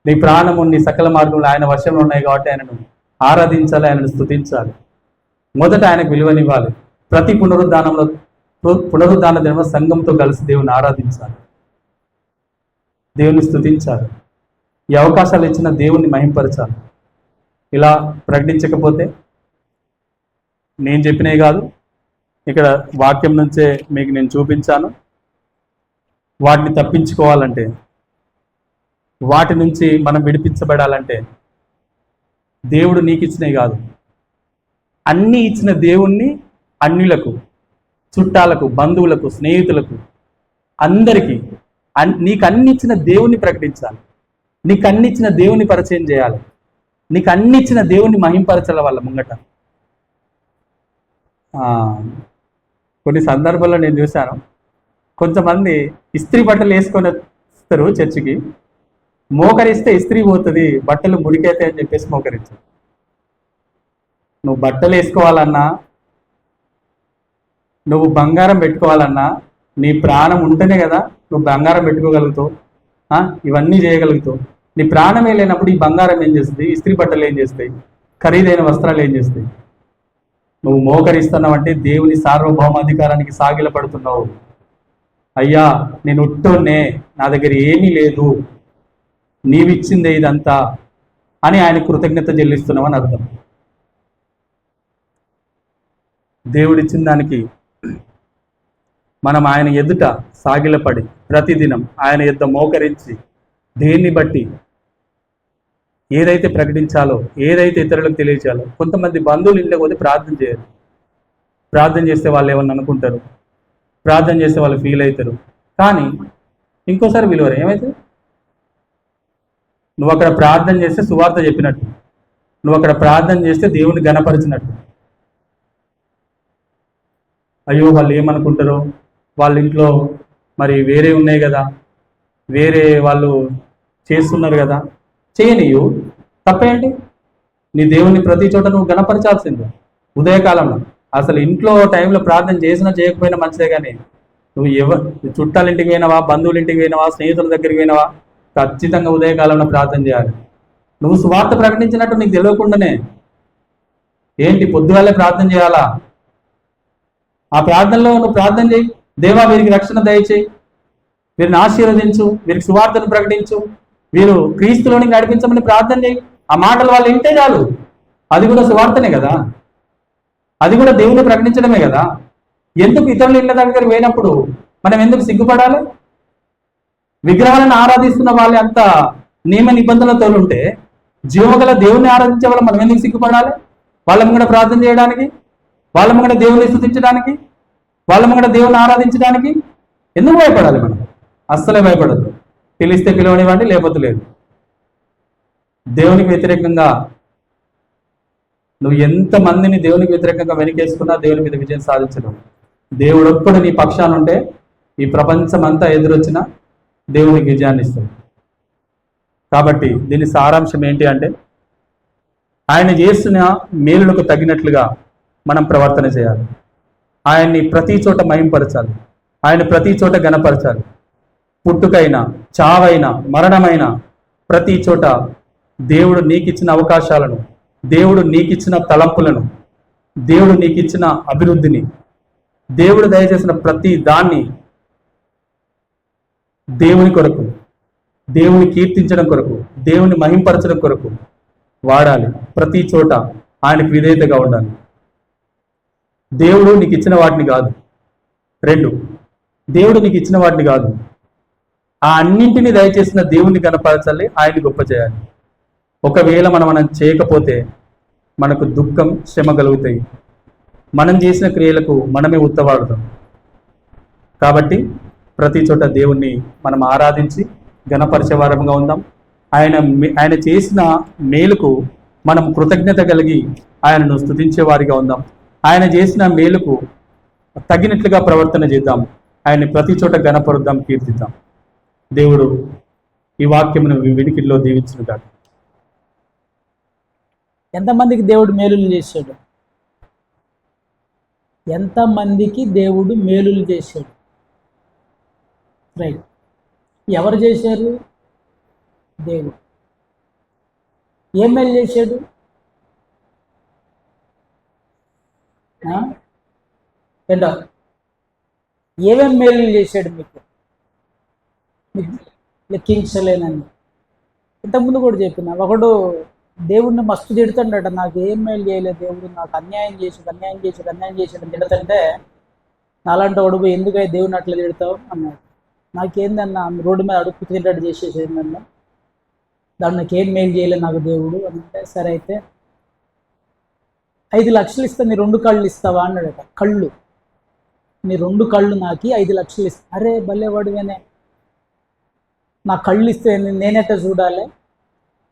నీ ప్రాణము నీ సకల మార్గంలో ఆయన వశంలో ఉన్నాయి కాబట్టి ఆయనను ఆరాధించాలి, ఆయనను స్తుతించాలి. మొదట ఆయనకు విలువనివ్వాలి. ప్రతి పునరుద్ధాన దినం సంఘంతో కలిసి దేవుని ఆరాధించాలి, దేవుని స్తుతించాలి. ఈ అవకాశాలు ఇచ్చిన దేవుణ్ణి మహింపరచాలి. ఇలా ప్రకటించకపోతే నేను చెప్పినవి కాదు, ఇక్కడ వాక్యం నుంచే మీకు నేను చూపించాను. వాటిని తప్పించుకోవాలంటే, వాటి నుంచి మనం విడిపించబడాలంటే దేవుడు నీకు ఇచ్చినవి కాదు, అన్నీ ఇచ్చిన దేవుణ్ణి అన్యులకు, చుట్టాలకు, బంధువులకు, స్నేహితులకు, అందరికీ నీకు అన్ని ఇచ్చిన దేవుణ్ణి ప్రకటించాలి. నీకు అన్ని ఇచ్చిన దేవుని పరిచయం చేయాలి. నీకు అన్ని ఇచ్చిన దేవుణ్ణి మహింపరచాల వాళ్ళ ముంగట. కొన్ని సందర్భాల్లో నేను చూశాను, కొంతమంది ఇస్త్రీ బట్టలు వేసుకొని వస్తారు చర్చికి, మోకరిస్తే ఇస్త్రీ పోతుంది, బట్టలు మురికైతాయి అని చెప్పేసి మోకరించారు. నువ్వు బట్టలు వేసుకోవాలన్నా, నువ్వు బంగారం పెట్టుకోవాలన్నా నీ ప్రాణం ఉంటేనే కదా నువ్వు బంగారం పెట్టుకోగలుగుతావు, ఇవన్నీ చేయగలుగుతావు. నీ ప్రాణమే లేనప్పుడు ఈ బంగారం ఏం చేస్తుంది, ఇస్త్రీ బట్టలు ఏం చేస్తాయి, ఖరీదైన వస్త్రాలు ఏం చేస్తాయి? నువ్వు మోకరిస్తున్నావు అంటే దేవుని సార్వభౌమాధికారానికి సాగిల పడుతున్నావు. అయ్యా నేను ఉట్టోన్నే, నా దగ్గర ఏమీ లేదు, నీవిచ్చిందే ఇదంతా అని ఆయన కృతజ్ఞత చెల్లిస్తున్నావు అని అర్థం. దేవుడిచ్చిన దానికి మనం ఆయన ఎదుట సాగిలపడి ప్రతిదినం ఆయన ఎద్ద మోకరించి, దేన్ని బట్టి ఏదైతే ప్రకటించాలో, ఏదైతే ఇతరులకు తెలియచేయాలో. కొంతమంది బంధువులు ఇంట్లోకి పోతే ప్రార్థన చేయరు. ప్రార్థన చేస్తే వాళ్ళు ఏమన్నా అనుకుంటారు, ప్రార్థన చేస్తే వాళ్ళు ఫీల్ అవుతారు. కానీ ఇంకోసారి విలువరు ఏమైతే, నువ్వు అక్కడ ప్రార్థన చేస్తే సువార్త చెప్పినట్టు, నువ్వు అక్కడ ప్రార్థన చేస్తే దేవుని గణపరిచినట్టు. అయ్యో వాళ్ళు ఏమనుకుంటారో, వాళ్ళ ఇంట్లో మరి వేరే ఉన్నాయి కదా, వేరే వాళ్ళు చేస్తున్నారు కదా, చేయనియు, తప్పేంటి? నీ దేవుని ప్రతి చోట నువ్వు గణపరచాల్సిందే. ఉదయకాలంలో అసలు ఇంట్లో టైంలో ప్రార్థన చేసినా చేయకపోయినా మంచిదే, కానీ నువ్వు చుట్టాల ఇంటికి పోయినావా, బంధువుల ఇంటికి పోయినావా, స్నేహితుల దగ్గరికి పోయినావా, ఖచ్చితంగా ఉదయకాలంలో ప్రార్థన చేయాలి. నువ్వు సువార్త ప్రకటించినట్టు నీకు తెలియకుండానే ఏంటి పొద్దుగాలే ప్రార్థన చేయాలా? ఆ ప్రార్థనలో నువ్వు ప్రార్థన చేయి, దేవా వీరికి రక్షణ దయచేయి, వీరిని ఆశీర్వదించు, వీరికి సువార్తను ప్రకటించు, వీరు క్రీస్తులోని నడిపించమని ప్రార్థన చేయి. ఆ మాటలు వాళ్ళు వింటే చాలు. అది కూడా సువార్తనే కదా, అది కూడా దేవుని ప్రకటించడమే కదా. ఎందుకు ఇతరుల ఇళ్ళ దగ్గర పోయినప్పుడు మనం ఎందుకు సిగ్గుపడాలి? విగ్రహాలను ఆరాధిస్తున్న వాళ్ళే అంత నియమ నిబంధనలతో ఉంటే జీవగల దేవుని ఆరాధించే వాళ్ళు మనం ఎందుకు సిగ్గుపడాలి? వాళ్ళ ముంగడ ప్రార్థన చేయడానికి, వాళ్ళ ముంగడ దేవుని స్తుతించడానికి, వాళ్ళ ముంగడ దేవుని ఆరాధించడానికి ఎందుకు భయపడాలి? మనం అస్సలే భయపడద్దు. పిలిస్తే పిలవనివ్వండి, లేకపోతే లేదు. దేవునికి వ్యతిరేకంగా నువ్వు ఎంతమందిని దేవునికి వ్యతిరేకంగా వెనకేసుకున్నా దేవుని మీద విజయం సాధించడం. దేవుడు ఒక్కడు నీ పక్షాన ఉంటే ఈ ప్రపంచం అంతా ఎదురొచ్చినా దేవునికి విజయాన్ని ఇస్తుంది. కాబట్టి దీని సారాంశం ఏంటి అంటే, ఆయన చేసిన మేలులకు తగినట్లుగా మనం ప్రవర్తన చేయాలి. ఆయన్ని ప్రతి చోట మహింపరచాలి, ఆయన ప్రతి చోట గణపరచాలి. పుట్టుకైనా, చావైనా, మరణమైన ప్రతి చోట దేవుడు నీకిచ్చిన అవకాశాలను, దేవుడు నీకిచ్చిన తలంపులను, దేవుడు నీకిచ్చిన అభివృద్ధిని, దేవుడు దయచేసిన ప్రతి దాన్ని దేవుని కొరకు, దేవుని కీర్తించడం కొరకు, దేవుని మహింపరచడం కొరకు వాడాలి. ప్రతి చోట ఆయనకు విధేయతగా ఉండాలి. దేవుడు నీకు ఇచ్చిన వాటిని కాదు. 2, దేవుడు నీకు ఇచ్చిన వాటిని కాదు, ఆ అన్నింటినీ దయచేసిన దేవుణ్ణి కనపరచాలి, ఆయన్ని గొప్ప చేయాలి. ఒకవేళ మనం చేయకపోతే మనకు దుఃఖం, శ్రమ కలుగుతాయి. మనం చేసిన క్రియలకు మనమే ఉత్తవాడుతాం. కాబట్టి ప్రతి చోట దేవుణ్ణి మనం ఆరాధించి ఘనపరిచేవారంగా ఉందాం. ఆయన చేసిన మేలుకు మనం కృతజ్ఞత కలిగి ఆయనను స్తుతించే వారిగా ఉందాం. ఆయన చేసిన మేలుకు తగినట్లుగా ప్రవర్తన చేద్దాం. ఆయన్ని ప్రతి చోట ఘనపరుద్దాం, కీర్తిద్దాం. దేవుడు ఈ వాక్యమును వినికిడిలో దీవించుగాక. ఎంతమందికి దేవుడు మేలులు చేశాడు? ఎంతమందికి దేవుడు మేలులు చేశాడు? రైట్. ఎవరు చేశారు? దేవుడు. ఏం మేలు చేశాడు? ఏంటో ఏమేం మేలు చేశాడు మీకు లెక్కించలేనని ఇంతకుముందు కూడా చెప్పిన. ఒకడు దేవుడిని మస్తు తిడుతాడట, నాకు ఏం మేలు చేయలేదు దేవుడు, నాకు అన్యాయం చేసాడు అని తిడతంటే నాలాంటి వాడు ఎందుకై దేవుడిని అట్లా తిడతావు అన్నాడు. నాకేందన్నా రోడ్డు మీద అడుక్కు తింటాడు చేసేసేందన్నా, దాన్ని నాకేం మేలు చేయలేదు నాకు దేవుడు అంటే, సరే అయితే 5 లక్షలు ఇస్తా, నీ 2 కళ్ళు ఇస్తావా అన్నాడట. కళ్ళు, నీ 2 కళ్ళు నాకు 5 లక్షలు ఇస్తా. అరే భలేవాడుగానే, నా కళ్ళు ఇస్తే నేనెట్ట చూడాలి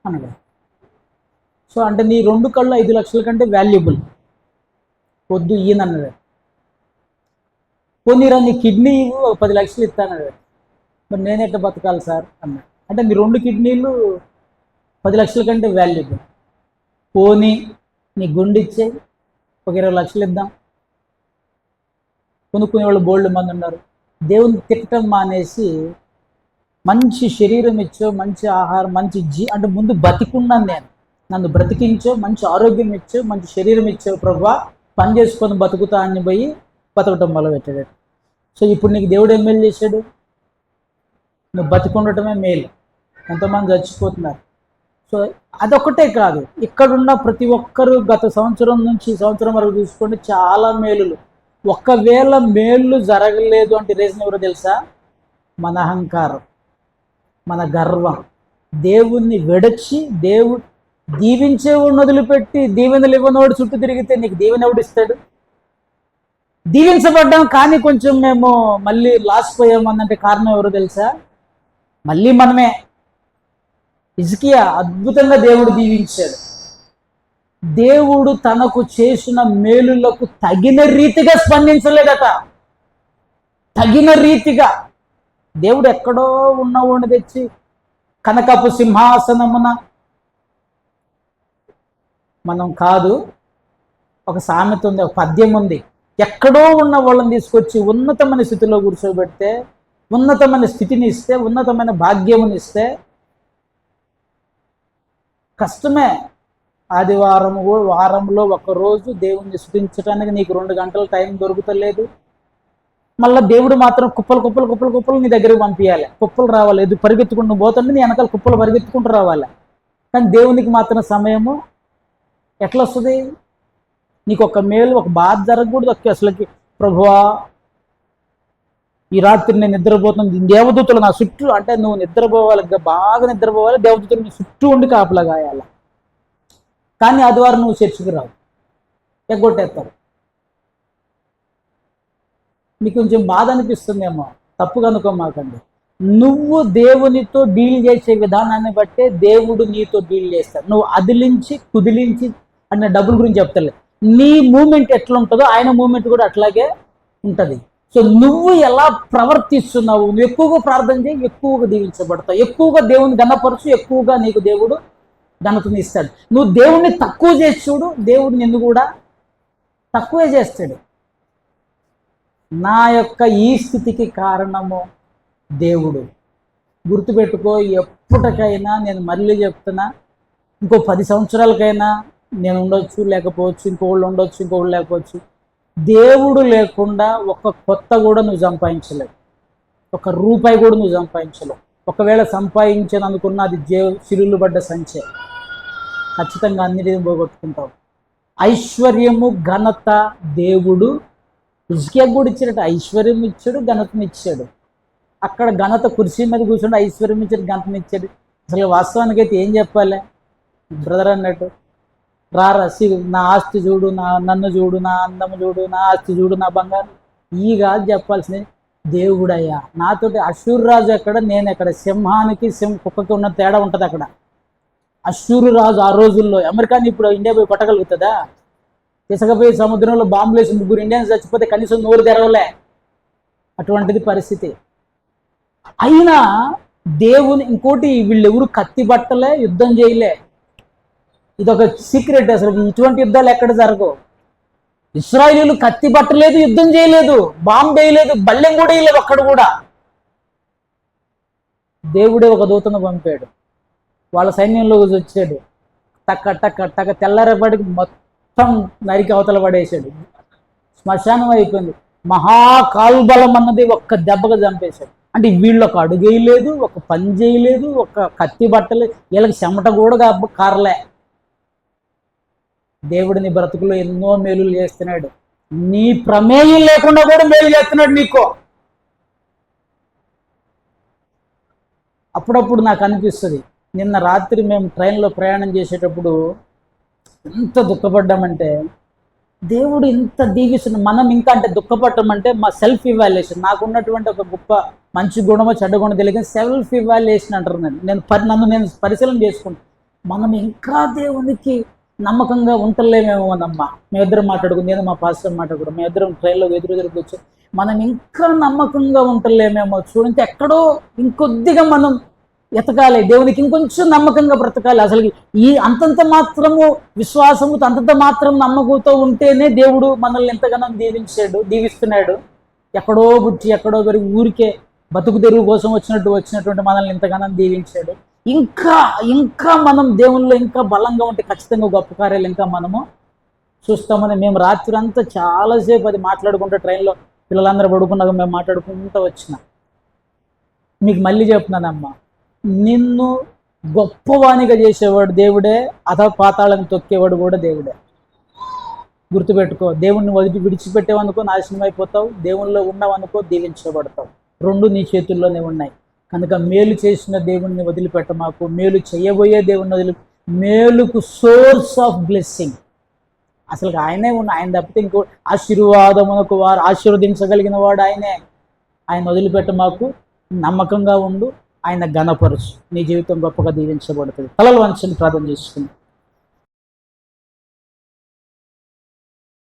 అన్నాడు. సో అంటే నీ 2 కళ్ళు 5 లక్షల కంటే వాల్యుబుల్, వద్దు ఈయన అన్నాడు. పోనీరా నీ కిడ్నీ 10 లక్షలు ఇస్తానన్నాడు. మరి నేనెట్ట బతకాలి సార్ అన్నాడు. అంటే నీ 2 కిడ్నీలు 10 లక్షల కంటే వాల్యుబుల్. పోనీ నీ గుండె ఇచ్చే ఒక 20 లక్షలు ఇద్దాం. కొనుక్కునే వాళ్ళు బోల్డ్ మంది ఉన్నారు. దేవుని తిట్టడం మానేసి మంచి శరీరం ఇచ్చో, మంచి ఆహారం, మంచి అంటే ముందు బతికున్నాను నేను, నన్ను బ్రతికించో, మంచి ఆరోగ్యం ఇచ్చో, మంచి శరీరం ఇచ్చో ప్రభువా, పని చేసుకొని బతుకుతా అని పోయి బతకటం మొదలుపెట్టాడు. సో ఇప్పుడు నీకు దేవుడు ఏం మేలు చేశాడు? నువ్వు బతికుండటమే మేలు. ఎంతమంది చచ్చిపోతున్నారు. సో అదొక్కటే కాదు, ఇక్కడున్న ప్రతి ఒక్కరూ గత సంవత్సరం నుంచి సంవత్సరం వరకు చూసుకోండి చాలా మేలులు. ఒకవేళ మేలు జరగలేదు అంటే రీజన్ ఎవరో తెలుసా? మన అహంకారం, మన గర్వం. దేవుణ్ణి విడచి దేవుడు దీవించేవాడిని వదిలిపెట్టి దీవెనలు ఇవ్వనోడు చుట్టూ తిరిగితే నీకు దీవెన ఎవడు ఇస్తాడు? దీవించబడ్డాం కానీ కొంచెం మేము మళ్ళీ లాస్ పోయామన్నంటే కారణం ఎవరో తెలుసా? మళ్ళీ మనమే. హిజ్కియా అద్భుతంగా దేవుడు దీవించాడు. దేవుడు తనకు చేసిన మేలులకు తగిన రీతిగా స్పందించలేదట. తగిన రీతిగా దేవుడు ఎక్కడో ఉన్నవాడిని తెచ్చి కనకపు సింహాసనమున, మనం కాదు, ఒక సామెత ఉంది, ఒక పద్యం ఉంది, ఎక్కడో ఉన్న వాళ్ళని తీసుకొచ్చి ఉన్నతమైన స్థితిలో కూర్చోబెడితే, ఉన్నతమైన స్థితిని ఇస్తే, ఉన్నతమైన భాగ్యముని ఇస్తే కష్టమే. ఆదివారం వారంలో ఒకరోజు దేవుణ్ణి స్తుతించడానికి నీకు 2 గంటల టైం దొరుకుతలేదు. మళ్ళీ దేవుడు మాత్రం కుప్పలు నీ దగ్గరికి పంపించాలి. కుప్పలు రావాలి, ఎదు పరిగెత్తుకుంటూ పోతుంటే నీ వెనకాల కుప్పలు పరిగెత్తుకుంటూ రావాలి. కానీ దేవునికి మాత్రం సమయము ఎట్లా వస్తుంది? నీకు ఒక మేలు, ఒక బాధ జరగకూడదు అసలుకి. ప్రభువా ఈ రాత్రి నేను నిద్రపోతుంది, దేవదూతలు నా చుట్టూ, అంటే నువ్వు నిద్రపోవాలి, బాగా నిద్రపోవాలి, దేవదూతలు నీ చుట్టూ ఉండి కాపలా గాయాల. కానీ ఆదివారం నువ్వు చర్చికి రావు, ఎగ్గొట్టేస్తారు. మీకు కొంచెం బాధ అనిపిస్తుందేమో, తప్పుగా అనుకోమాకండి. నువ్వు దేవునితో డీల్ చేసే విధానాన్ని బట్టే దేవుడు నీతో డీల్ చేస్తాడు. నువ్వు అదిలించి కుదిలించి అన్న డబ్బుల గురించి చెప్తలే, నీ మూమెంట్ ఎట్లా ఉంటుందో ఆయన మూమెంట్ కూడా అట్లాగే ఉంటుంది. సో నువ్వు ఎలా ప్రవర్తిస్తున్నావు, నువ్వు ఎక్కువగా ప్రార్థన చేయి, ఎక్కువగా దీవించబడతావు. ఎక్కువగా దేవుని ఘనపరచు, ఎక్కువగా నీకు దేవుడు ఘనతని ఇస్తాడు. నువ్వు దేవుణ్ణి తక్కువ చేసి చూడు, దేవుడు నిన్ను కూడా తక్కువే చేస్తాడు. నా యొక్క ఈ స్థితికి కారణము దేవుడు. గుర్తుపెట్టుకో, ఎప్పటికైనా నేను మళ్ళీ చెప్తున్నా, ఇంకో 10 సంవత్సరాలకైనా నేను ఉండొచ్చు, లేకపోవచ్చు, ఇంకోళ్ళు ఉండొచ్చు, ఇంకోళ్ళు లేకపోవచ్చు. దేవుడు లేకుండా ఒక కొత్త కూడా నువ్వు సంపాదించలేవు, ఒక రూపాయి కూడా నువ్వు సంపాదించలేవు. ఒకవేళ సంపాదించాను అనుకున్న అది సిరులు పడ్డ సంచే, ఖచ్చితంగా అన్నిటిని పోగొట్టుకుంటావు. ఐశ్వర్యము ఘనత దేవుడు హిజ్కియా కూడా ఇచ్చాడట. ఐశ్వర్యం ఇచ్చాడు, ఘనతను ఇచ్చాడు. అక్కడ ఘనత కుర్చీ మీద కూర్చుంటే ఐశ్వర్యం ఇచ్చాడు, ఘనతను ఇచ్చాడు. అసలు వాస్తవానికి అయితే ఏం చెప్పాలి బ్రదర్ అన్నట్టు, రారా నా ఆస్తి చూడు, నన్ను చూడు, నా అందము చూడు, నా ఆస్తి చూడు, నా బంగారం, ఈ కాదు చెప్పాల్సింది. దేవుడయ్యా నాతోటి అశ్షూరు రాజు ఎక్కడ, నేను ఎక్కడ, సింహానికి కుక్కకి ఉన్న తేడా ఉంటుంది అక్కడ. అశ్షూరు రాజు ఆ రోజుల్లో అమెరికాని ఇప్పుడు ఇండియా పోయి కొట్టగలుగుతుందా? తీసుకపోయి సముద్రంలో బాంబులేసి 3 ఇండియన్స్ చచ్చిపోతే కనీసం నోరు తెరవలే, అటువంటిది పరిస్థితి. అయినా దేవుని ఇంకోటి, వీళ్ళెవరు కత్తి బట్టలే, యుద్ధం చేయలే. ఇదొక సీక్రెట్. అసలు ఇటువంటి యుద్ధాలు ఎక్కడ జరగవు. ఇశ్రాయేలీయులు కత్తి పట్టలేదు, యుద్ధం చేయలేదు, బాంబు వేయలేదు, బల్లెం కూడా వేయలేదు ఒక్కడు కూడా. దేవుడే ఒక దూతను పంపాడు, వాళ్ళ సైన్యంలో వచ్చాడు, టక్క టక్క టక్క తెల్లారేపటికి మొత్తం నరికి అవతల పడేసాడు. శ్మశానం అయిపోయింది. మహాకాల్బలం అన్నది ఒక్క దెబ్బగా చంపేశాడు. అంటే వీళ్ళు ఒక అడుగు వేయలేదు, ఒక పని చేయలేదు, ఒక కత్తి బట్టలేదు, వీళ్ళకి చెమట కూడా కారలే. దేవుడిని బ్రతుకులో ఎన్నో మేలులు చేస్తున్నాడు. నీ ప్రమేయం లేకుండా కూడా మేలు చేస్తున్నాడు నీకు. అప్పుడప్పుడు నాకు అనిపిస్తుంది, నిన్న రాత్రి మేము ట్రైన్లో ప్రయాణం చేసేటప్పుడు ఎంత దుఃఖపడ్డామంటే, దేవుడు ఇంత దీవిస్తున్నాడు, మనం ఇంకా అంటే దుఃఖపడటం మా సెల్ఫ్ ఇవాల్యుయేషన్. నాకు ఉన్నటువంటి ఒక గొప్ప మంచి గుణమో చెడ్డ గుణం తెలియక సెల్ఫ్ ఇవాల్యుయేషన్ అంటారు. నన్ను నేను పరిశీలన చేసుకుంటాను. మనం ఇంకా దేవునికి నమ్మకంగా ఉంటలేమేమోనమ్మా. మేమిద్దరం మాట్లాడుకుని, నేను మా పాస్టర్ మాట్లాడుకుంటాం, మేమిద్దరం ట్రైన్లో ఎదురు వచ్చి మనం ఇంకా నమ్మకంగా ఉంటలేమేమో. చూడండి, ఎక్కడో ఇంకొద్దిగా మనం ఎతకాలి, దేవునికి ఇంకొంచెం నమ్మకంగా బ్రతకాలి. అసలు ఈ అంతంత మాత్రము విశ్వాసము, అంతంత మాత్రం నమ్మకంతో ఉంటేనే దేవుడు మనల్ని ఎంతగానో దీవిస్తున్నాడు. ఎక్కడో పుట్టి ఎక్కడో పెరిగి ఊరికే బతుకు తెరువు కోసం వచ్చినటువంటి మనల్ని ఎంతగానో దీవించాడు. ఇంకా మనం దేవుల్లో ఇంకా బలంగా ఉంటే ఖచ్చితంగా గొప్ప కార్యాలు ఇంకా మనము చూస్తామని. మేము రాత్రి అంతా చాలాసేపు అది మాట్లాడుకుంటూ ట్రైన్లో పిల్లలందరూ పడుకున్నాక మేము మాట్లాడుకుంటూ వచ్చిన. మీకు మళ్ళీ చెప్తున్నానమ్మా, నిన్ను గొప్పవానిగా చేసేవాడు దేవుడే, పాతాళం తొక్కేవాడు కూడా దేవుడే. గుర్తుపెట్టుకో, దేవుణ్ణి విడిచిపెట్టేవనుకో నాశనం అయిపోతావు, దేవుల్లో ఉన్నావనుకో దీవించబడతావు. 2 నీ చేతుల్లోనే ఉన్నాయి. కనుక మేలు చేసిన దేవుణ్ణి వదిలిపెట్ట మాకు, మేలు చేయబోయే దేవుణ్ణి మేలుకు సోర్స్ ఆఫ్ బ్లెస్సింగ్ అసలు ఆయనే ఉన్న. ఆయన తప్పితే ఇంకో ఆశీర్వాదమునకు వారు ఆశీర్వదించగలిగిన వాడు ఆయనే. ఆయన వదిలిపెట్ట మాకు, నమ్మకంగా ఉండు, ఆయన ఘనపరుచు, నీ జీవితం గొప్పగా దీవించబడుతుంది. తలలు వంచని ప్రార్థన చేసుకుంది.